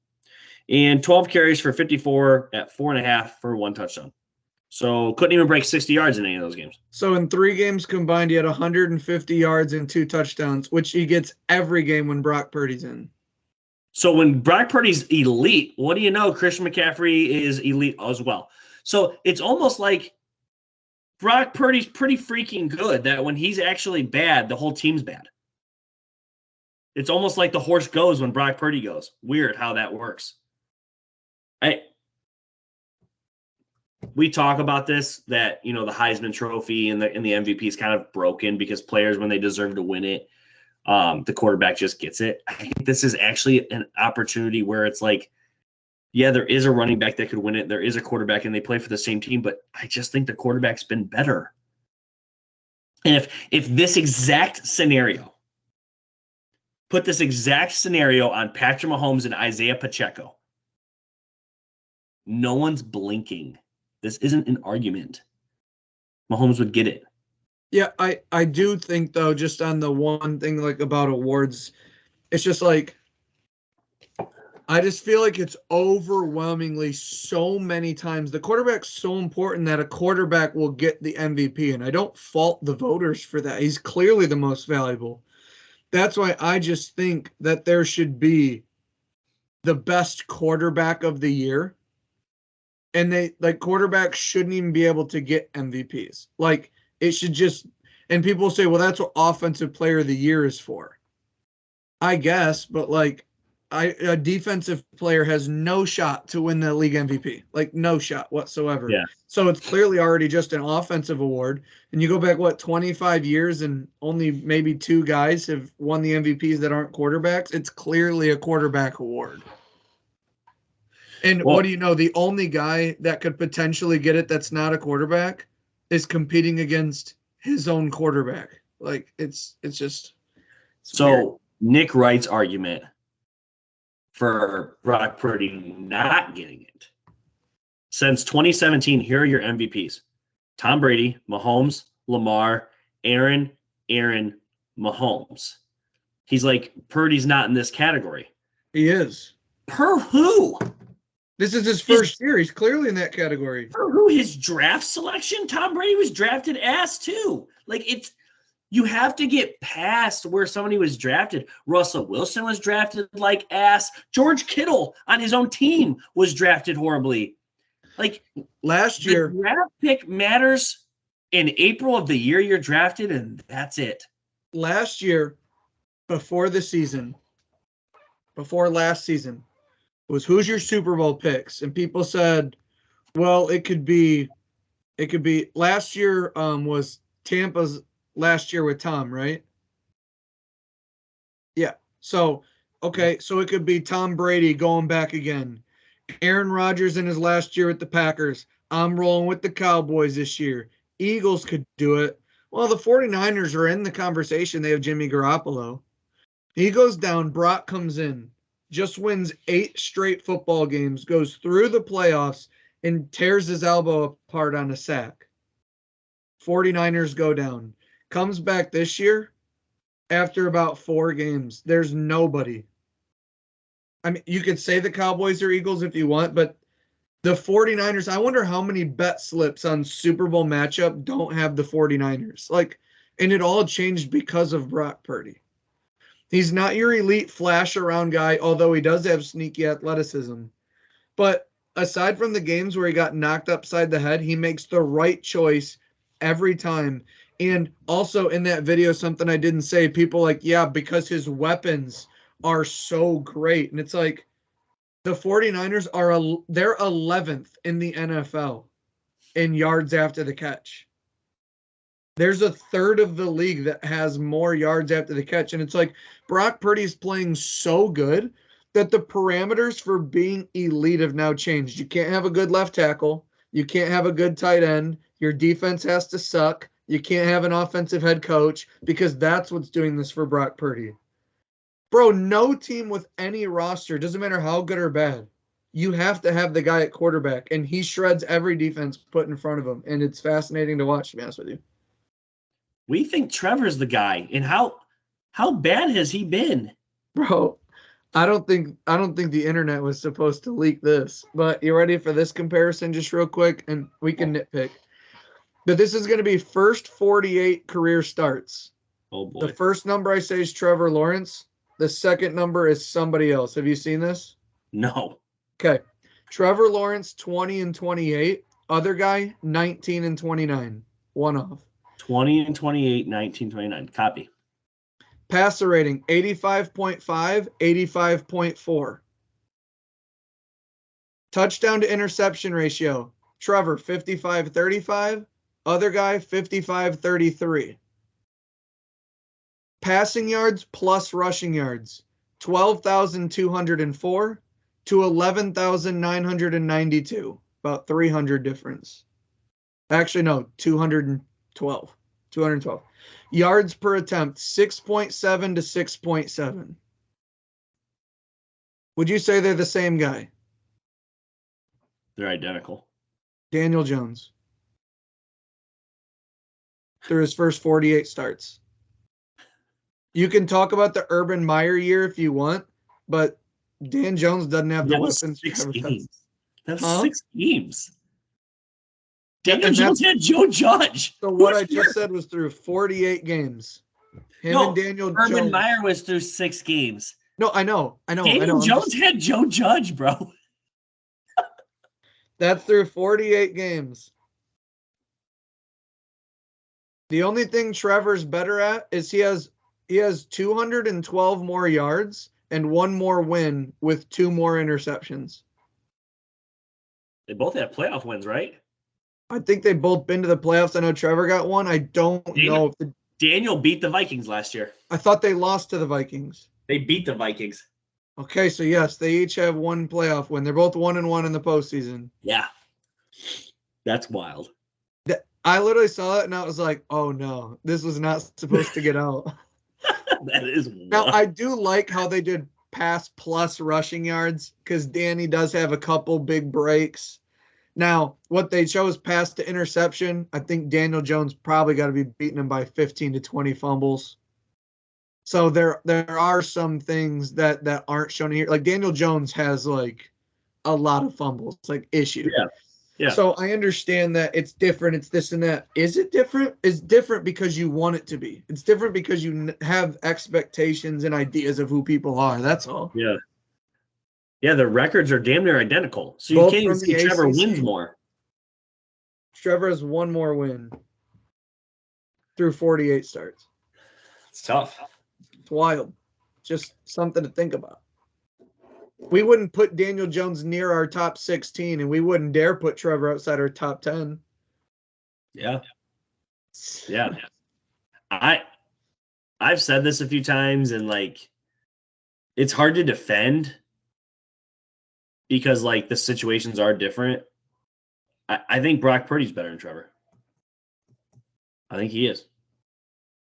And 12 carries for 54 at 4.5 for 1 touchdown. So couldn't even break 60 yards in any of those games. So in 3 games combined, he had 150 yards and 2 touchdowns, which he gets every game when Brock Purdy's in. So when Brock Purdy's elite, what do you know? Christian McCaffrey is elite as well. So it's almost like Brock Purdy's pretty freaking good that when he's actually bad, the whole team's bad. It's almost like the horse goes when Brock Purdy goes. Weird how that works. We talk about this, that, the Heisman Trophy and the MVP is kind of broken because players, when they deserve to win it, the quarterback just gets it. I think this is actually an opportunity where it's like, yeah, there is a running back that could win it. There is a quarterback and they play for the same team, but I just think the quarterback's been better. And if this exact scenario, put this exact scenario on Patrick Mahomes and Isaiah Pacheco, no one's blinking. This isn't an argument. Mahomes would get it. Yeah, I do think, though, just on the one thing like about awards, it's just like, I just feel like it's overwhelmingly so many times. The quarterback's so important that a quarterback will get the MVP, and I don't fault the voters for that. He's clearly the most valuable. That's why I just think that there should be the best quarterback of the year. And quarterbacks shouldn't even be able to get MVPs. Like, it should just, and people say, well, that's what offensive player of the year is for. I guess, but a defensive player has no shot to win the league MVP. Like, no shot whatsoever. Yeah. So it's clearly already just an offensive award. And you go back, 25 years and only maybe 2 guys have won the MVPs that aren't quarterbacks. It's clearly a quarterback award. And what do you know? The only guy that could potentially get it that's not a quarterback is competing against his own quarterback. Like, it's so weird. Nick Wright's argument for Brock Purdy not getting it. Since 2017, here are your MVPs. Tom Brady, Mahomes, Lamar, Aaron, Mahomes. He's like, Purdy's not in this category. He is. Per who? This is his first year. He's clearly in that category. For who? His draft selection? Tom Brady was drafted ass too. Like, you have to get past where somebody was drafted. Russell Wilson was drafted like ass. George Kittle on his own team was drafted horribly. Like, last year, the draft pick matters in April of the year you're drafted, and that's it. Last year, before last season, was who's your Super Bowl picks? And people said, well, it could be last year was Tampa's last year with Tom, right? Yeah. So, okay, so it could be Tom Brady going back again. Aaron Rodgers in his last year with the Packers. I'm rolling with the Cowboys this year. Eagles could do it. Well, the 49ers are in the conversation. They have Jimmy Garoppolo. He goes down. Brock comes in. just wins 8 straight football games, goes through the playoffs, and tears his elbow apart on a sack. 49ers go down. Comes back this year after about 4 games. There's nobody. I mean, you could say the Cowboys or Eagles if you want, but the 49ers, I wonder how many bet slips on Super Bowl matchup don't have the 49ers. Like, and it all changed because of Brock Purdy. He's not your elite flash around guy, although he does have sneaky athleticism. But aside from the games where he got knocked upside the head, he makes the right choice every time. And also in that video, something I didn't say, people like, yeah, because his weapons are so great. And it's like, the 49ers they're 11th in the NFL in yards after the catch. There's a third of the league that has more yards after the catch. And it's like Brock Purdy's playing so good that the parameters for being elite have now changed. You can't have a good left tackle. You can't have a good tight end. Your defense has to suck. You can't have an offensive head coach because that's what's doing this for Brock Purdy. Bro, no team with any roster, doesn't matter how good or bad, you have to have the guy at quarterback, and he shreds every defense put in front of him, and it's fascinating to watch, to be honest with you. We think Trevor's the guy, and how bad has he been? Bro, I don't think the internet was supposed to leak this, but you ready for this comparison just real quick, and we can nitpick. But this is going to be first 48 career starts. Oh boy. The first number I say is Trevor Lawrence. The second number is somebody else. Have you seen this? No. Okay. Trevor Lawrence, 20 and 28. Other guy, 19 and 29. One off. 20 and 28, 19, 29. Copy. Passer rating, 85.5, 85.4. Touchdown to interception ratio. Trevor, 55-35. Other guy, 55-33. Passing yards plus rushing yards, 12,204 to 11,992. About 300 difference. Actually, no, 212. 212. Yards per attempt, 6.7 to 6.7. Would you say they're the same guy? They're identical. Daniel Jones. Through his first 48 starts. You can talk about the Urban Meyer year if you want, but Dan Jones doesn't have the weapons. 6 games. That's Huh? 6 games. Daniel And Jones had Joe Judge. So what I just said was through 48 games. Him and Daniel Jones. Urban Meyer was through 6 games. No, I know. Daniel Jones had Joe Judge, bro. That's through 48 games. The only thing Trevor's better at is he has 212 more yards and 1 more win with 2 more interceptions. They both have playoff wins, right? I think they've both been to the playoffs. I know Trevor got one. I don't know if Daniel beat the Vikings last year. I thought they lost to the Vikings. They beat the Vikings. Okay, so yes, they each have 1 playoff win. They're both 1-1 in the postseason. Yeah. That's wild. I literally saw it and I was like, oh no, this was not supposed to get out. That is wild. Now, I do like how they did pass plus rushing yards because Danny does have a couple big breaks. Now, what they chose pass to interception, I think Daniel Jones probably got to be beating him by 15 to 20 fumbles. So there are some things that aren't shown here. Like Daniel Jones has like a lot of fumbles, like issues. Yeah. Yeah. So I understand that it's different. It's this and that. Is it different? It's different because you want it to be. It's different because you have expectations and ideas of who people are. That's all. Yeah. Yeah, the records are damn near identical. So you Both can't even from see the Trevor ACC. wins more. Trevor has 1 more win through 48 starts. It's tough. It's wild. Just something to think about. We wouldn't put Daniel Jones near our top 16, and we wouldn't dare put Trevor outside our top 10. Yeah. Yeah. I've said this a few times, and like it's hard to defend because like the situations are different. I think Brock Purdy's better than Trevor. I think he is.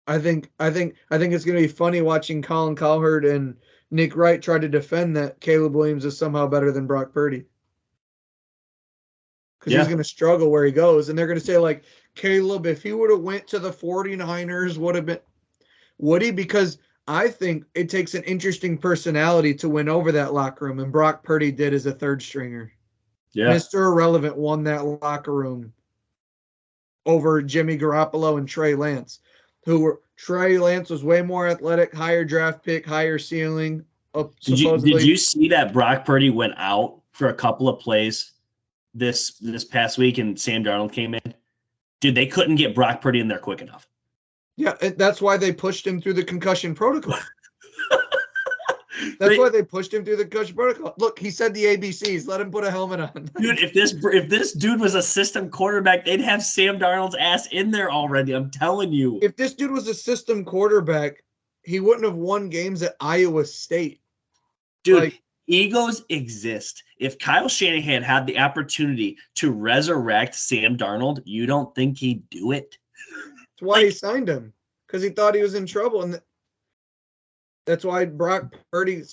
I think it's going to be funny watching Colin Cowherd and Nick Wright tried to defend that Caleb Williams is somehow better than Brock Purdy. Because he's going to struggle where he goes. And they're going to say, like, Caleb, if he would have went to the 49ers, would he? Because I think it takes an interesting personality to win over that locker room. And Brock Purdy did as a third stringer. Yeah. Mr. Irrelevant won that locker room over Jimmy Garoppolo and Trey Lance. Trey Lance was way more athletic, higher draft pick, higher ceiling. Supposedly. Did you see that Brock Purdy went out for a couple of plays this past week and Sam Darnold came in? Dude, they couldn't get Brock Purdy in there quick enough. Yeah, that's why they pushed him through the concussion protocol. That's why they pushed him through the concussion protocol. Look, he said the ABCs. Let him put a helmet on. Dude, if this dude was a system quarterback, they'd have Sam Darnold's ass in there already. I'm telling you. If this dude was a system quarterback, he wouldn't have won games at Iowa State. Dude, egos exist. If Kyle Shanahan had the opportunity to resurrect Sam Darnold, you don't think he'd do it? That's why he signed him, because he thought he was in trouble, and that's why Brock Purdy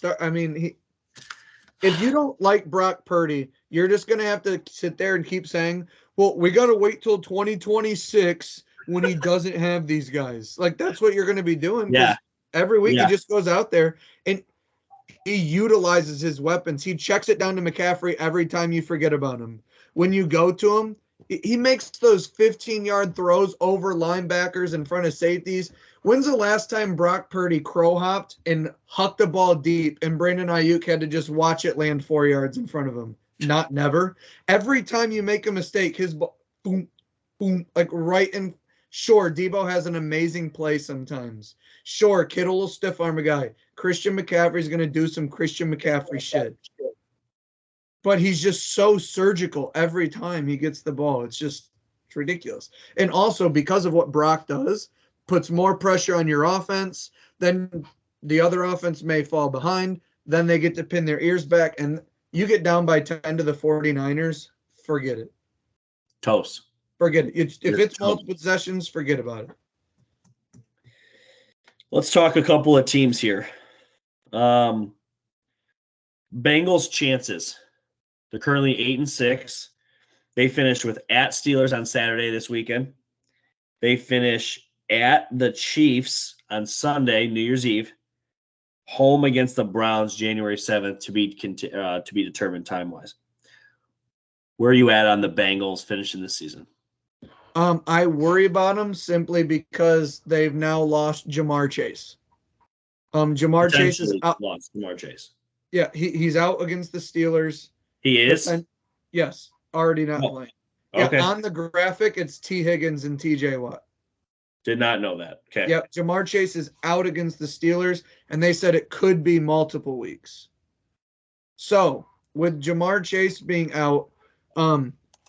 if you don't like Brock Purdy, you're just going to have to sit there and keep saying, well, we got to wait till 2026 when he doesn't have these guys. Like, that's what you're going to be doing. Yeah. Every week he just goes out there and he utilizes his weapons. He checks it down to McCaffrey every time you forget about him. When you go to him, he makes those 15-yard throws over linebackers in front of safeties. When's the last time Brock Purdy crow-hopped and hucked the ball deep and Brandon Ayuk had to just watch it land 4 yards in front of him? Never. Every time you make a mistake, his ball, boom, boom, like right in. Sure, Debo has an amazing play sometimes. Sure, Kittle will stiff arm a guy. Christian McCaffrey's going to do some Christian McCaffrey shit. But he's just so surgical every time he gets the ball. It's ridiculous. And also, because of what Brock does, puts more pressure on your offense. Then the other offense may fall behind. Then they get to pin their ears back. And you get down by 10 to the 49ers, forget it. Toast. Forget it. If it's multiple possessions, forget about it. Let's talk a couple of teams here. Bengals chances. They're currently 8-6. They finished with at Steelers on Saturday this weekend. They finish at the Chiefs on Sunday, New Year's Eve. Home against the Browns January 7th to be determined time-wise. Where are you at on the Bengals finishing this season? I worry about them simply because they've now lost Jamar Chase. Jamar Chase is out. Lost Jamar Chase. Yeah, he's out against the Steelers. He is? Yes, already not playing. Okay. Yeah, on the graphic, it's T. Higgins and T.J. Watt. Did not know that. Okay. Yep, Jamar Chase is out against the Steelers, and they said it could be multiple weeks. So, with Jamar Chase being out,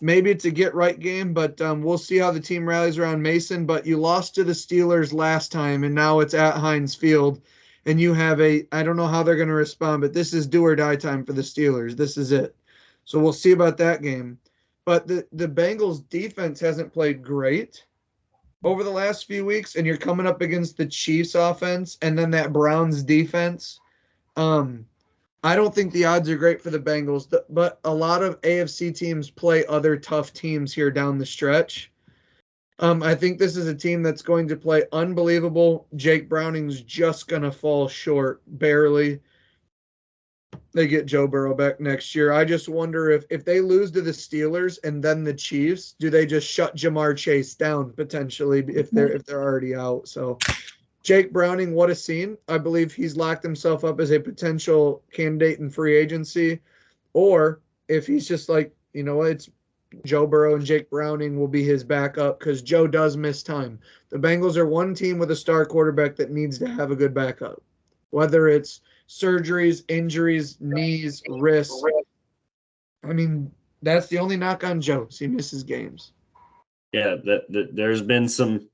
maybe it's a get-right game, but we'll see how the team rallies around Mason. But you lost to the Steelers last time, and now it's at Heinz Field. And you have I don't know how they're going to respond, but this is do-or-die time for the Steelers. This is it. So we'll see about that game. But the Bengals defense hasn't played great over the last few weeks, and you're coming up against the Chiefs offense and then that Browns defense. I don't think the odds are great for the Bengals, but a lot of AFC teams play other tough teams here down the stretch. I think this is a team that's going to play unbelievable. Jake Browning's just going to fall short, barely. They get Joe Burrow back next year. I just wonder if they lose to the Steelers and then the Chiefs, do they just shut Jamar Chase down potentially if they're already out? So Jake Browning, what a scene. I believe he's locked himself up as a potential candidate in free agency. Or if he's just like, you know what, it's Joe Burrow and Jake Browning will be his backup because Joe does miss time. The Bengals are one team with a star quarterback that needs to have a good backup, whether it's surgeries, injuries, knees, wrists. I mean, that's the only knock on Joe. He misses games. Yeah, there's been some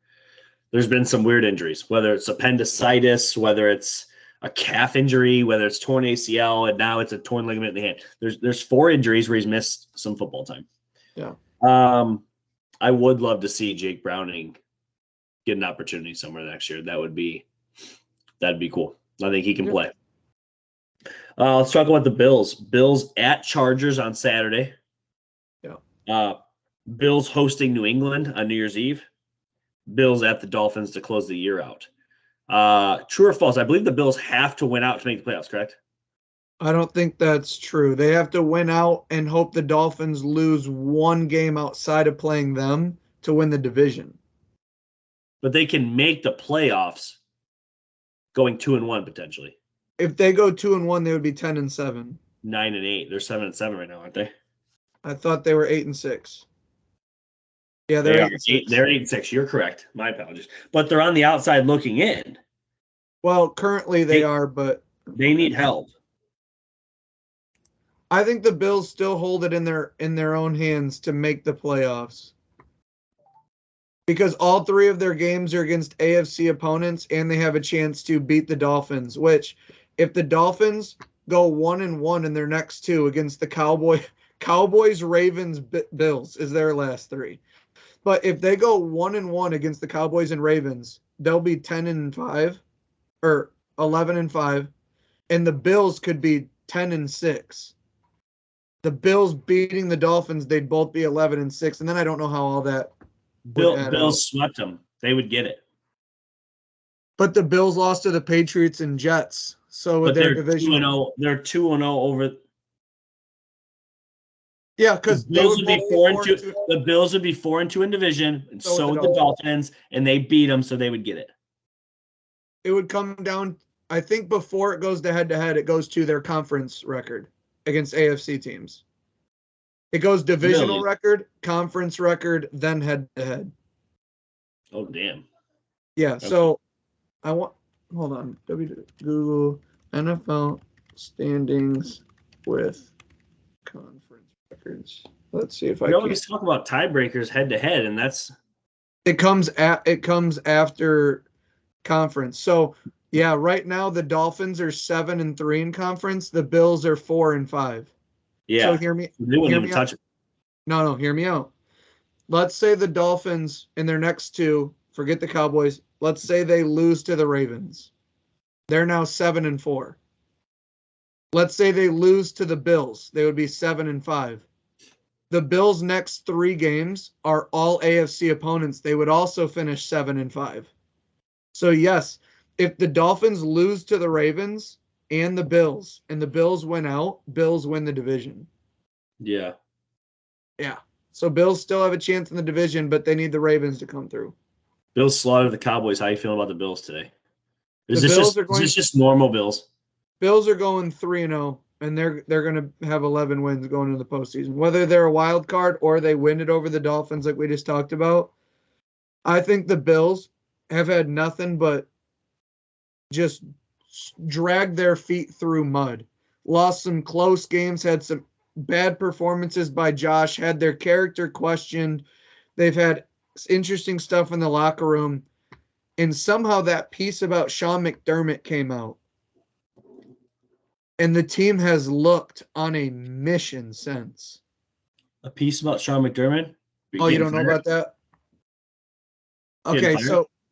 weird injuries, whether it's appendicitis, whether it's a calf injury, whether it's torn ACL, and now it's a torn ligament in the hand. There's 4 injuries where he's missed some football time. Yeah. I would love to see Jake Browning get an opportunity somewhere next year. That'd be cool. I think he can play. Let's talk about the Bills. Bills at Chargers on Saturday. Yeah. Bills hosting New England on New Year's Eve. Bills at the Dolphins to close the year out. True or false? I believe the Bills have to win out to make the playoffs, correct? I don't think that's true. They have to win out and hope the Dolphins lose one game outside of playing them to win the division. But they can make the playoffs going 2-1 potentially. If they go 2-1, they would be 10-7. 9-8. They're 7-7 right now, aren't they? I thought they were 8-6. Yeah, They they're are 8-6. They're 8-6. You're correct. My apologies. But they're on the outside looking in. Well, currently they are, but they need help. I think the Bills still hold it in their own hands to make the playoffs. Because all three of their games are against AFC opponents, and they have a chance to beat the Dolphins, which if the Dolphins go 1-1 in their next two against the Cowboys, Ravens, Bills is their last three. But if they go 1-1 against the Cowboys and Ravens, they'll be 10-5 or 11-5, and the Bills could be 10-6. The Bills beating the Dolphins, they'd both be 11-6, and then I don't know how all that. Bills swept them. They would get it. But the Bills lost to the Patriots and Jets, so with their division, they're 2-0 over. Yeah, because the Bills would be 4-2. The Bills would be 4-2 in division, and so would the Dolphins, and they beat them, so they would get it. It would come down. I think before it goes to head-to-head, it goes to their conference record against AFC teams. It goes divisional record, conference record, then head-to-head. Oh, damn. Yeah, okay. So hold on. Google NFL standings with conference records. Let's see if I can. We always talk about tiebreakers head-to-head, and that's. It comes after conference. So, yeah, right now the Dolphins are 7-3 in conference. The Bills are 4-5. Yeah. So hear me. They wouldn't even touch it. No, hear me out. Let's say the Dolphins in their next two, forget the Cowboys. Let's say they lose to the Ravens. They're now 7-4. Let's say they lose to the Bills. They would be 7-5. The Bills' next three games are all AFC opponents. They would also finish 7-5. So yes, if the Dolphins lose to the Ravens and the Bills win out, Bills win the division. Yeah. Yeah. So Bills still have a chance in the division, but they need the Ravens to come through. Bills slaughtered the Cowboys. How you feeling about the Bills today? Is this just normal Bills? Bills are going 3-0, and they're going to have 11 wins going into the postseason. Whether they're a wild card or they win it over the Dolphins like we just talked about, I think the Bills have had nothing but just drag their feet through mud. Lost some close games, had some bad performances by Josh, had their character questioned. They've had interesting stuff in the locker room. And somehow that piece about Sean McDermott came out. And the team has looked on a mission since. A piece about Sean McDermott? Oh, you don't know about that? Okay,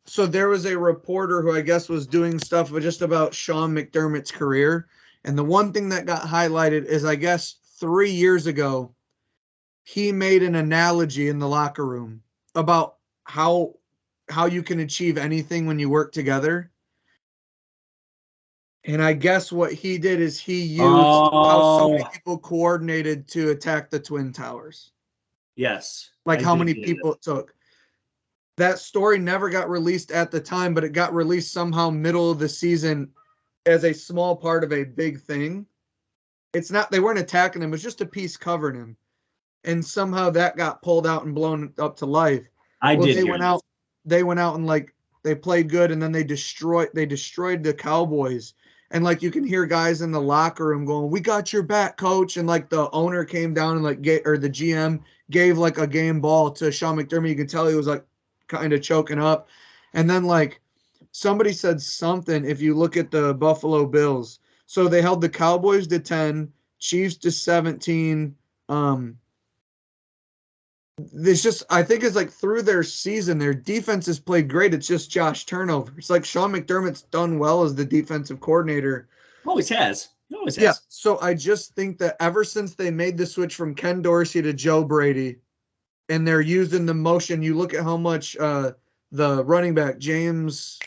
so there was a reporter who I guess was doing stuff just about Sean McDermott's career. And the one thing that got highlighted is, I guess, 3 years ago, he made an analogy in the locker room about how you can achieve anything when you work together. And I guess what he did is he used how so many people coordinated to attack the Twin Towers. Yes. Like how many people it took. That story never got released at the time, but it got released somehow middle of the season as a small part of a big thing. They weren't attacking him. It was just a piece covering him. And somehow that got pulled out and blown up to life. They went out and they played good, and then they destroyed the Cowboys. And you can hear guys in the locker room going, "We got your back, coach." And the owner came down and the GM gave a game ball to Sean McDermott. You could tell he was kind of choking up. And then somebody said something, if you look at the Buffalo Bills. So they held the Cowboys to 10, Chiefs to 17. I think it's through their season, their defense has played great. It's just Josh turnovers. Sean McDermott's done well as the defensive coordinator. Always has. It always Yeah. has. So I just think that ever since they made the switch from Ken Dorsey to Joe Brady, and they're using the motion, you look at how much the running back James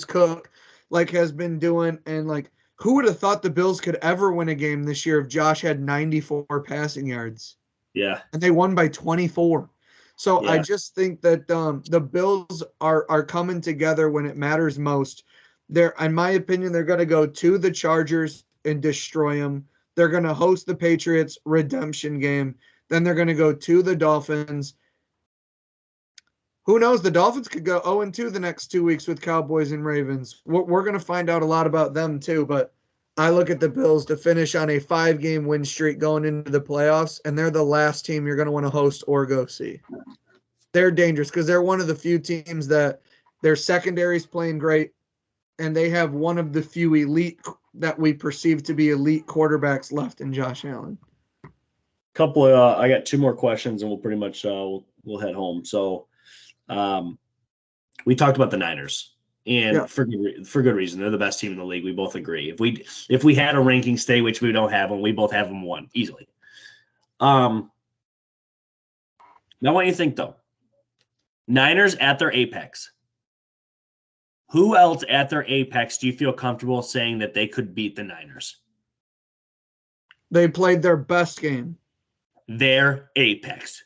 Cook like has been doing, and like who would have thought the Bills could ever win a game this year if Josh had 94 passing yards? Yeah. And they won by 24. So I Yeah. just think that the Bills are coming together when it matters most. They're, in my opinion, they're going to go to the Chargers and destroy them. They're going to host the Patriots redemption game. Then they're going to go to the Dolphins. Who knows? The Dolphins could go 0-2 the next 2 weeks with Cowboys and Ravens. We're going to find out a lot about them too, but I look at the Bills to finish on a 5-game win streak going into the playoffs, and they're the last team you're going to want to host or go see. They're dangerous because they're one of the few teams that their secondary is playing great, and they have one of the few elite that we perceive to be elite quarterbacks left in Josh Allen. Couple of I got 2 more questions, and we'll pretty much we'll head home. So, we talked about the Niners, and for good reason. They're the best team in the league. We both agree. If we had a ranking stay, which we don't have, and we both have them 1 easily. Now, what do you think though? Niners at their apex. Who else at their apex do you feel comfortable saying that they could beat the Niners? They played their best game. Their apex.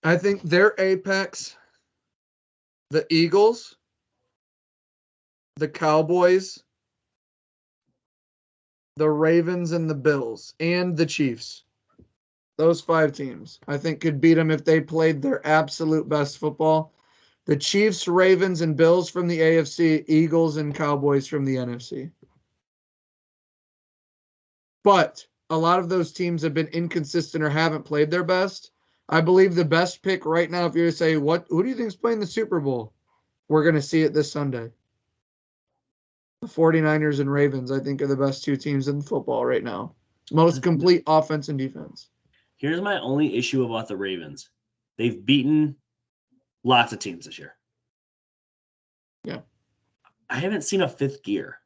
I think their apex, the Eagles, the Cowboys, the Ravens, and the Bills, and the Chiefs. Those 5 teams, I think, could beat them if they played their absolute best football. The Chiefs, Ravens, and Bills from the AFC, Eagles and Cowboys from the NFC. But a lot of those teams have been inconsistent or haven't played their best. I believe the best pick right now, if you're to say, who do you think is playing the Super Bowl? We're going to see it this Sunday. The 49ers and Ravens, I think, are the best 2 teams in football right now. Most complete offense and defense. Here's my only issue about the Ravens. They've beaten lots of teams this year. Yeah. I haven't seen a 5th gear.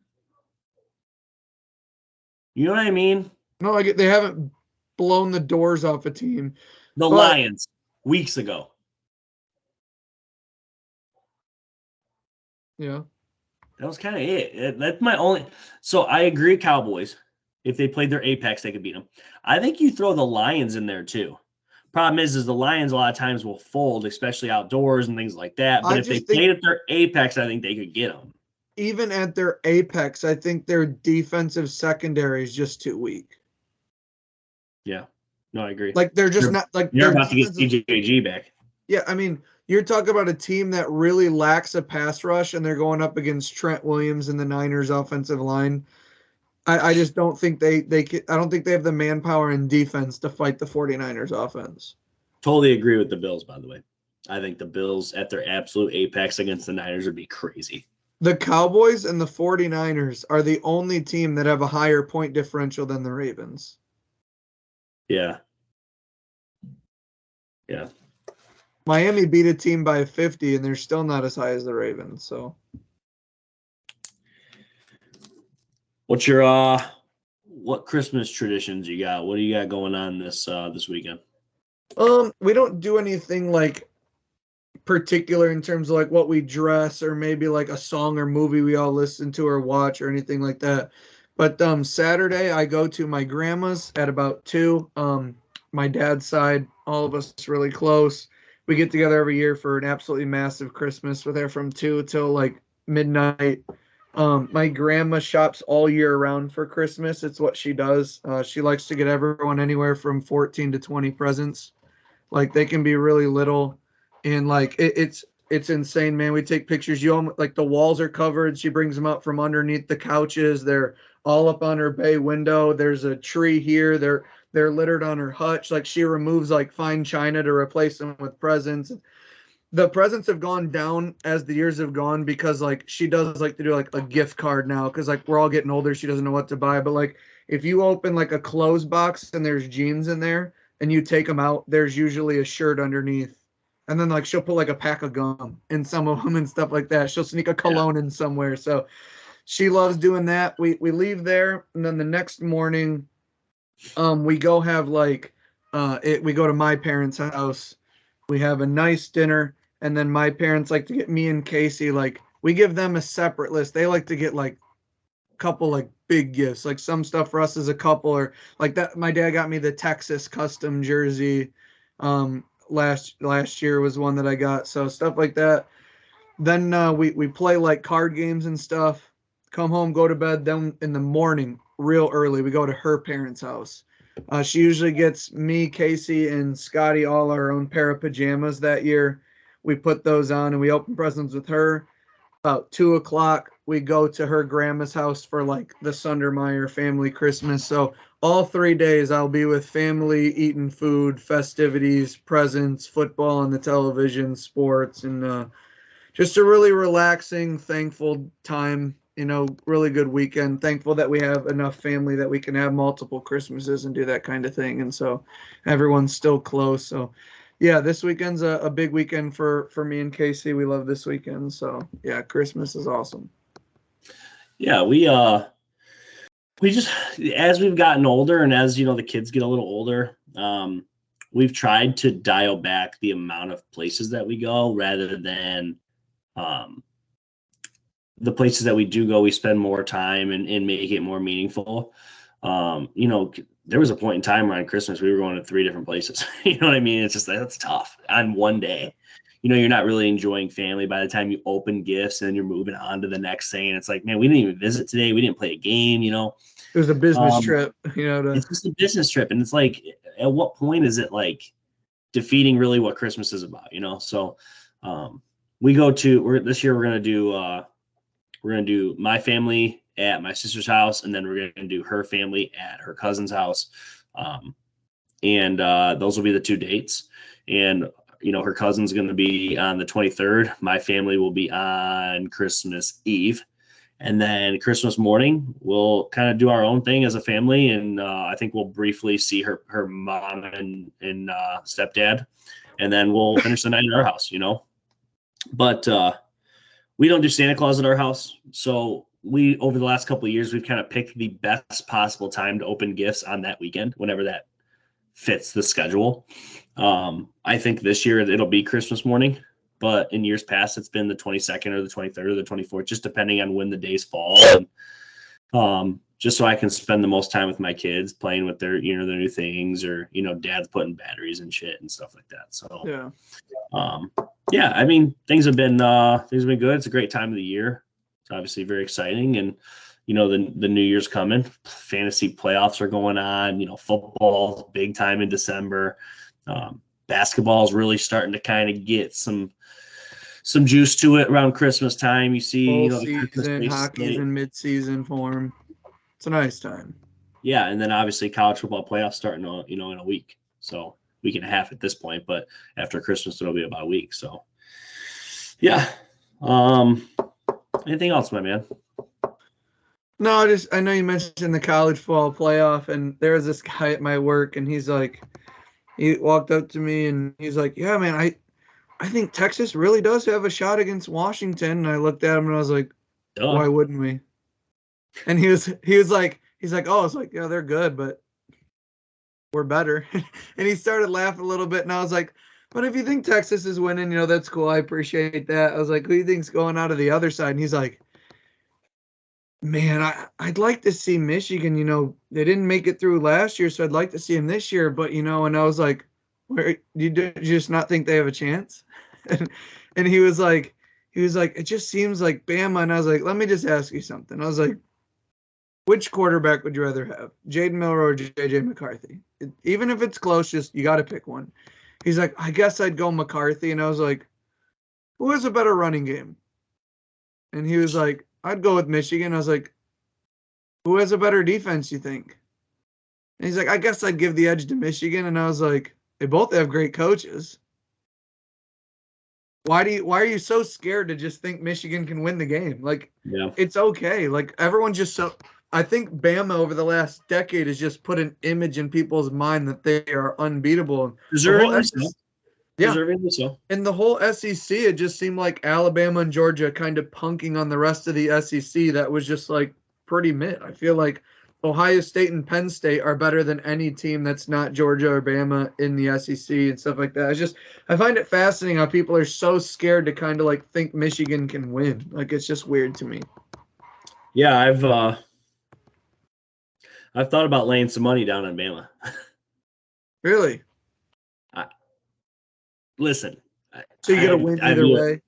You know what I mean? No, they haven't blown the doors off a team. The Lions, weeks ago. Yeah. That was kind of it. That's my only. So I agree, Cowboys. If they played their apex, they could beat them. I think you throw the Lions in there too. Problem is the Lions a lot of times will fold, especially outdoors and things like that. But if they played at their apex, I think they could get them. Even at their apex, I think their defensive secondary is just too weak. Yeah. No, I agree. Like they're just not like you're about to get CJG back. Yeah, I mean, you're talking about a team that really lacks a pass rush, and they're going up against Trent Williams and the Niners offensive line. I just don't think I don't think they have the manpower and defense to fight the 49ers offense. Totally agree with the Bills, by the way. I think the Bills at their absolute apex against the Niners would be crazy. The Cowboys and the 49ers are the only team that have a higher point differential than the Ravens. Yeah. Yeah. Miami beat a team by 50, and they're still not as high as the Ravens. So, what's your what Christmas traditions you got? What do you got going on this weekend? We don't do anything like particular in terms of like what we dress or maybe like a song or movie we all listen to or watch or anything like that. But Saturday I go to my grandma's at about 2. My dad's side, all of us really close. We get together every year for an absolutely massive Christmas. We're there from 2 till like midnight. My grandma shops all year round for Christmas. It's what she does. She likes to get everyone anywhere from 14 to 20 presents. Like they can be really little, and like it's insane, man. We take pictures. Like the walls are covered. She brings them up from underneath the couches. They're all up on her bay window. There's a tree here. They're littered on her hutch. Like she removes like fine china to replace them with presents. The presents have gone down as the years have gone because like she does like to do like a gift card now because like we're all getting older. She doesn't know what to buy. But like if you open like a clothes box and there's jeans in there and you take them out, there's usually a shirt underneath. And then like she'll put like a pack of gum in some of them and stuff like that. She'll sneak a cologne in somewhere. So she loves doing that. We leave there, and then the next morning, we go have like, we go to my parents' house. We have a nice dinner, and then my parents like to get me and Casey, like we give them a separate list. They like to get like a couple like big gifts, like some stuff for us as a couple, or like that. My dad got me the Texas custom jersey. Last year was one that I got, so stuff like that. Then we play like card games and stuff. Come home, go to bed. Then in the morning, real early, we go to her parents' house. She usually gets me, Casey, and Scotty all our own pair of pajamas that year. We put those on and we open presents with her. About 2 o'clock, we go to her grandma's house for like the Sundermeyer family Christmas. So all 3 days, I'll be with family, eating food, festivities, presents, football on the television, sports, and just a really relaxing, thankful time. Really good weekend. Thankful that we have enough family that we can have multiple Christmases and do that kind of thing. And so everyone's still close. So yeah, this weekend's a big weekend for me and Casey. We love this weekend. So yeah, Christmas is awesome. Yeah, we just, as we've gotten older and as the kids get a little older, we've tried to dial back the amount of places that we go rather than the places that we do go, we spend more time and make it more meaningful. There was a point in time around Christmas we were going to 3 different places. You know what I mean? It's just that's tough on one day. You're not really enjoying family by the time you open gifts and then you're moving on to the next thing. And it's like, man, we didn't even visit today. We didn't play a game. It was a business trip. It's just a business trip, and it's like, at what point is it like defeating really what Christmas is about? So we go to this year we're gonna do my family at my sister's house, and then we're gonna do her family at her cousin's house, and those will be the 2 dates. And her cousin's gonna be on the 23rd. My family will be on Christmas Eve, and then Christmas morning we'll kind of do our own thing as a family, and I think we'll briefly see her mom and stepdad, and then we'll finish the night at our house. But we don't do Santa Claus at our house. So over the last couple of years, we've kind of picked the best possible time to open gifts on that weekend, whenever that fits the schedule. I think this year it'll be Christmas morning, but in years past, it's been the 22nd or the 23rd or the 24th, just depending on when the days fall. And, just so I can spend the most time with my kids playing with their new things, or, dad's putting batteries and shit and stuff like that. So, yeah, I mean, things have been good. It's a great time of the year. It's obviously very exciting. And, the New Year's coming, fantasy playoffs are going on, football big time in December. Basketball is really starting to kind of get some juice to it around Christmas time. You see, the season, hockey's in mid-season form. It's a nice time. Yeah, and then obviously college football playoffs starting, in a week. So week and a half at this point, but after Christmas it'll be about a week. So yeah. Anything else, my man? No, I know you mentioned the college football playoff, and there was this guy at my work, and he walked up to me and he's like, "Yeah, man, I think Texas really does have a shot against Washington." And I looked at him and I was like, Duh. "Why wouldn't we?" And he was like, "Oh, it's like, yeah, they're good, but we're better." And he started laughing a little bit, and I was like, "But if you think Texas is winning, that's cool. I appreciate that." I was like, "Who do you think's going out of the other side?" And he's like, "Man, I'd like to see Michigan. They didn't make it through last year, so I'd like to see them this year." But and I was like, "Where you just not think they have a chance?" And he was like, "It just seems like Bama." And I was like, "Let me just ask you something." I was like, which quarterback would you rather have, Jaden Miller or J.J. McCarthy? Even if it's close, just you got to pick one. He's like, "I guess I'd go McCarthy." And I was like, "Who has a better running game?" And he was like, "I'd go with Michigan." I was like, "Who has a better defense, you think?" And he's like, "I guess I'd give the edge to Michigan." And I was like, "They both have great coaches. Why are you so scared to just think Michigan can win the game? Like, yeah. It's okay. Like, everyone just so – I think Bama over the last decade has just put an image in people's mind that they are unbeatable. Yeah. Deservingly so. In the whole SEC, it just seemed like Alabama and Georgia kind of punking on the rest of the SEC. That was just like pretty mid. I feel like Ohio State and Penn State are better than any team that's not Georgia or Bama in the SEC and stuff like that. I find it fascinating how people are so scared to kind of like think Michigan can win. Like it's just weird to me. Yeah, I've thought about laying some money down on Bama. Really? Listen. So you get a win either way?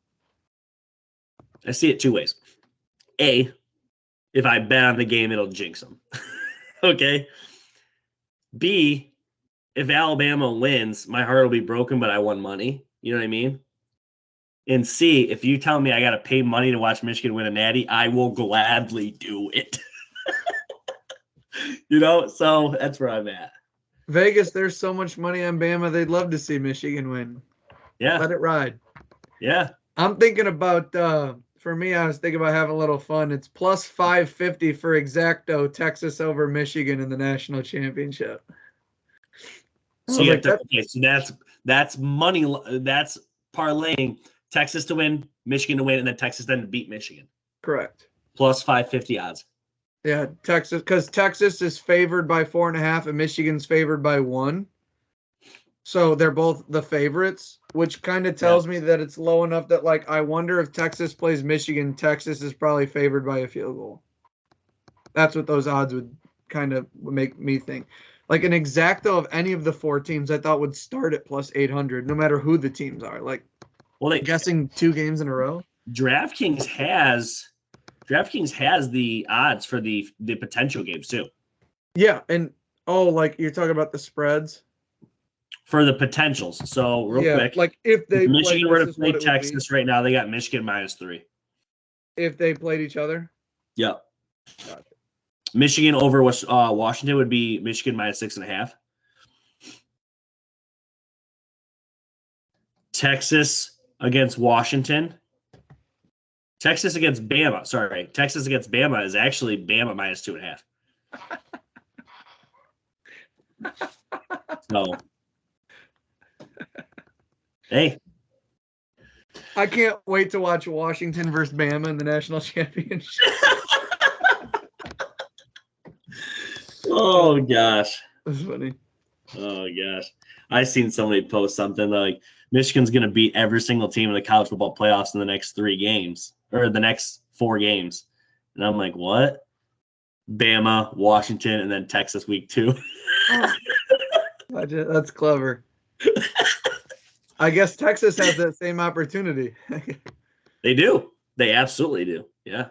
I see it two ways. A, if I bet on the game, it'll jinx them. Okay. B, if Alabama wins, my heart will be broken, but I won money. You know what I mean? And C, if you tell me I got to pay money to watch Michigan win a natty, I will gladly do it. So that's where I'm at. Vegas, there's so much money on Bama. They'd love to see Michigan win. Yeah. Let it ride. Yeah. I'm thinking about, for me, I was thinking about having a little fun. It's plus 550 for exacto, Texas over Michigan in the national championship. So you have to, okay, so that's money. That's parlaying Texas to win, Michigan to win, and then Texas then to beat Michigan. Correct. Plus 550 odds. Yeah, Texas, because Texas is favored by 4.5 and Michigan's favored by 1. So they're both the favorites, which kind of tells me that it's low enough that, like, I wonder if Texas plays Michigan, Texas is probably favored by a field goal. That's what those odds would kind of make me think. Like an exacto of any of the 4 teams, I thought would start at plus 800, no matter who the teams are. Like, guessing 2 games in a row. DraftKings has the odds for the potential games too. Yeah, and like you're talking about the spreads for the potentials. So real quick, like if Michigan were to play Texas right now, they got Michigan -3. If they played each other. Yep. Gotcha. Michigan over Washington would be Michigan -6.5. Texas against Washington. Texas against Bama. Sorry, Texas against Bama is actually Bama -2.5. So, hey, I can't wait to watch Washington versus Bama in the national championship. Oh gosh, that's funny. Oh gosh, I seen somebody post something like Michigan's going to beat every single team in the college football playoffs in the next 3 games or the next 4 games, and I'm like, what? Bama, Washington, and then Texas week 2. That's clever. I guess Texas has that same opportunity. They do. They absolutely do. Yeah,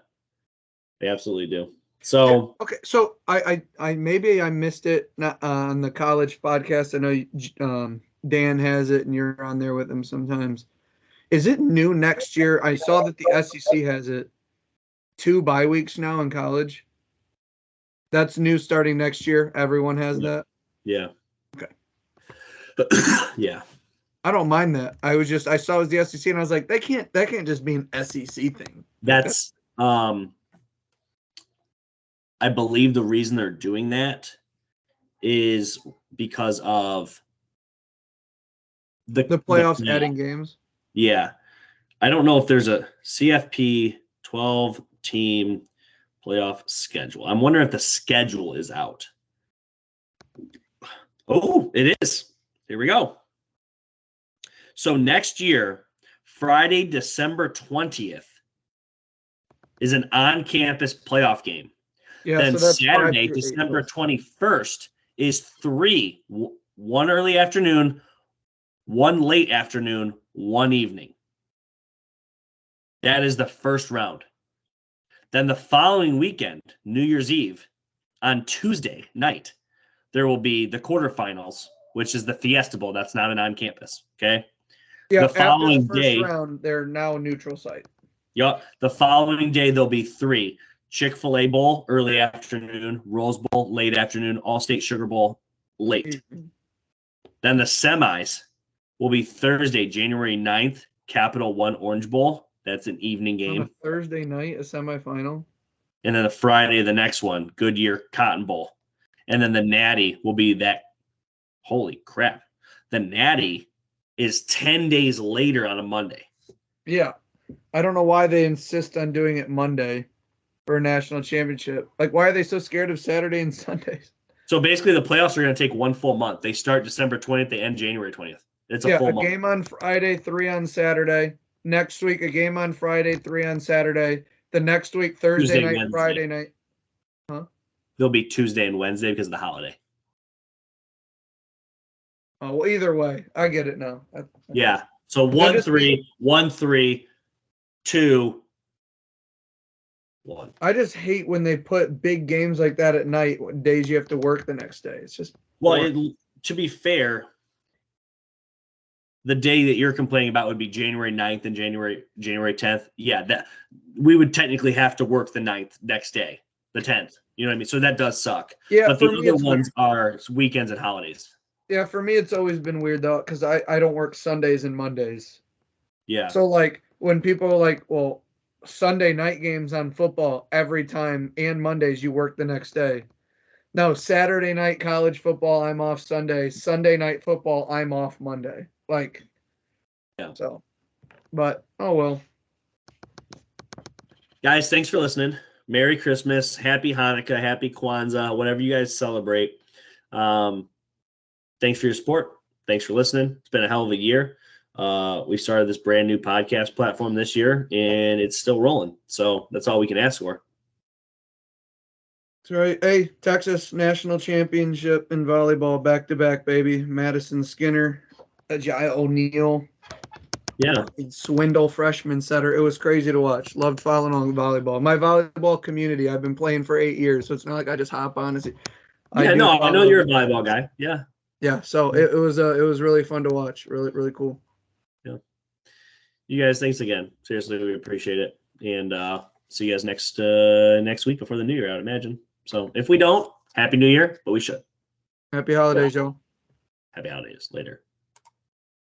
they absolutely do. So okay, so I maybe I missed it not on the college podcast. I know Dan has it, and you're on there with him sometimes. Is it new next year? I saw that the SEC has it 2 bye weeks now in college. That's new starting next year. Everyone has that. Yeah. Okay. Yeah. I don't mind that. I saw it was the SEC, and I was like, that can't just be an SEC thing. That's I believe the reason they're doing that is because of the playoffs adding games. Yeah. I don't know if there's a CFP 12 team playoff schedule. I'm wondering if the schedule is out. Oh, it is. Here we go. So next year, Friday, December 20th is an on-campus playoff game. Yeah, then so that's Saturday, December 21st is 3, 1 early afternoon, 1 late afternoon, 1 evening. That is the first round. Then the following weekend, New Year's Eve, on Tuesday night, there will be the quarterfinals, which is the Fiesta Bowl. That's not an on-campus, okay? Yeah, the following after the first day, round, they're now a neutral site. Yep. The following day, there'll be 3. Chick-fil-A Bowl, early afternoon, Rose Bowl, late afternoon, All-State Sugar Bowl, late. Mm-hmm. Then the semis will be Thursday, January 9th, Capital One Orange Bowl. That's an evening game. On a Thursday night, a semifinal. And then the Friday, the next one, Goodyear Cotton Bowl. And then the Natty will be that. Holy crap. The Natty is 10 days later on a Monday. Yeah. I don't know why they insist on doing it Monday for a national championship. Like, why are they so scared of Saturday and Sundays? So basically, the playoffs are going to take one full month. They start December 20th, they end January 20th. It's a full month. Game on Friday, 3 on Saturday. Next week, a game on Friday, 3 on Saturday. The next week, Thursday Tuesday, night, Wednesday. Friday night. Huh? There'll be Tuesday and Wednesday because of the holiday. Oh, well, either way, I get it now. Yeah. So 1-3, 1-3, 2, 1. I just hate when they put big games like that at night, days you have to work the next day. It's just to be fair, the day that you're complaining about would be January 9th and January 10th. Yeah, that we would technically have to work the 9th next day, the 10th. You know what I mean? So that does suck. Yeah, but the other ones are weekends and holidays. Yeah, for me, it's always been weird, though, because I don't work Sundays and Mondays. Yeah. So, like, when people are like, well, Sunday night games on football every time and Mondays, you work the next day. No, Saturday night college football, I'm off Sunday. Sunday night football, I'm off Monday. Like, yeah. So, but, oh, well. Guys, thanks for listening. Merry Christmas. Happy Hanukkah. Happy Kwanzaa. Whatever you guys celebrate. Thanks for your support. Thanks for listening. It's been a hell of a year. We started this brand new podcast platform this year, and it's still rolling. So that's all we can ask for. That's right. Hey, Texas National Championship in volleyball, back-to-back, baby. Madison Skinner, Ajay O'Neal. Yeah. Swindle freshman setter. It was crazy to watch. Loved following on volleyball. My volleyball community, I've been playing for 8 years, so it's not like I just hop on. I know you're a volleyball guy. Yeah. Yeah, so it was really fun to watch. Really, really cool. Yeah. You guys, thanks again. Seriously, we appreciate it. And see you guys next week before the new year, I would imagine. So if we don't, Happy New Year, but we should. Happy holidays, y'all. Happy holidays. Later.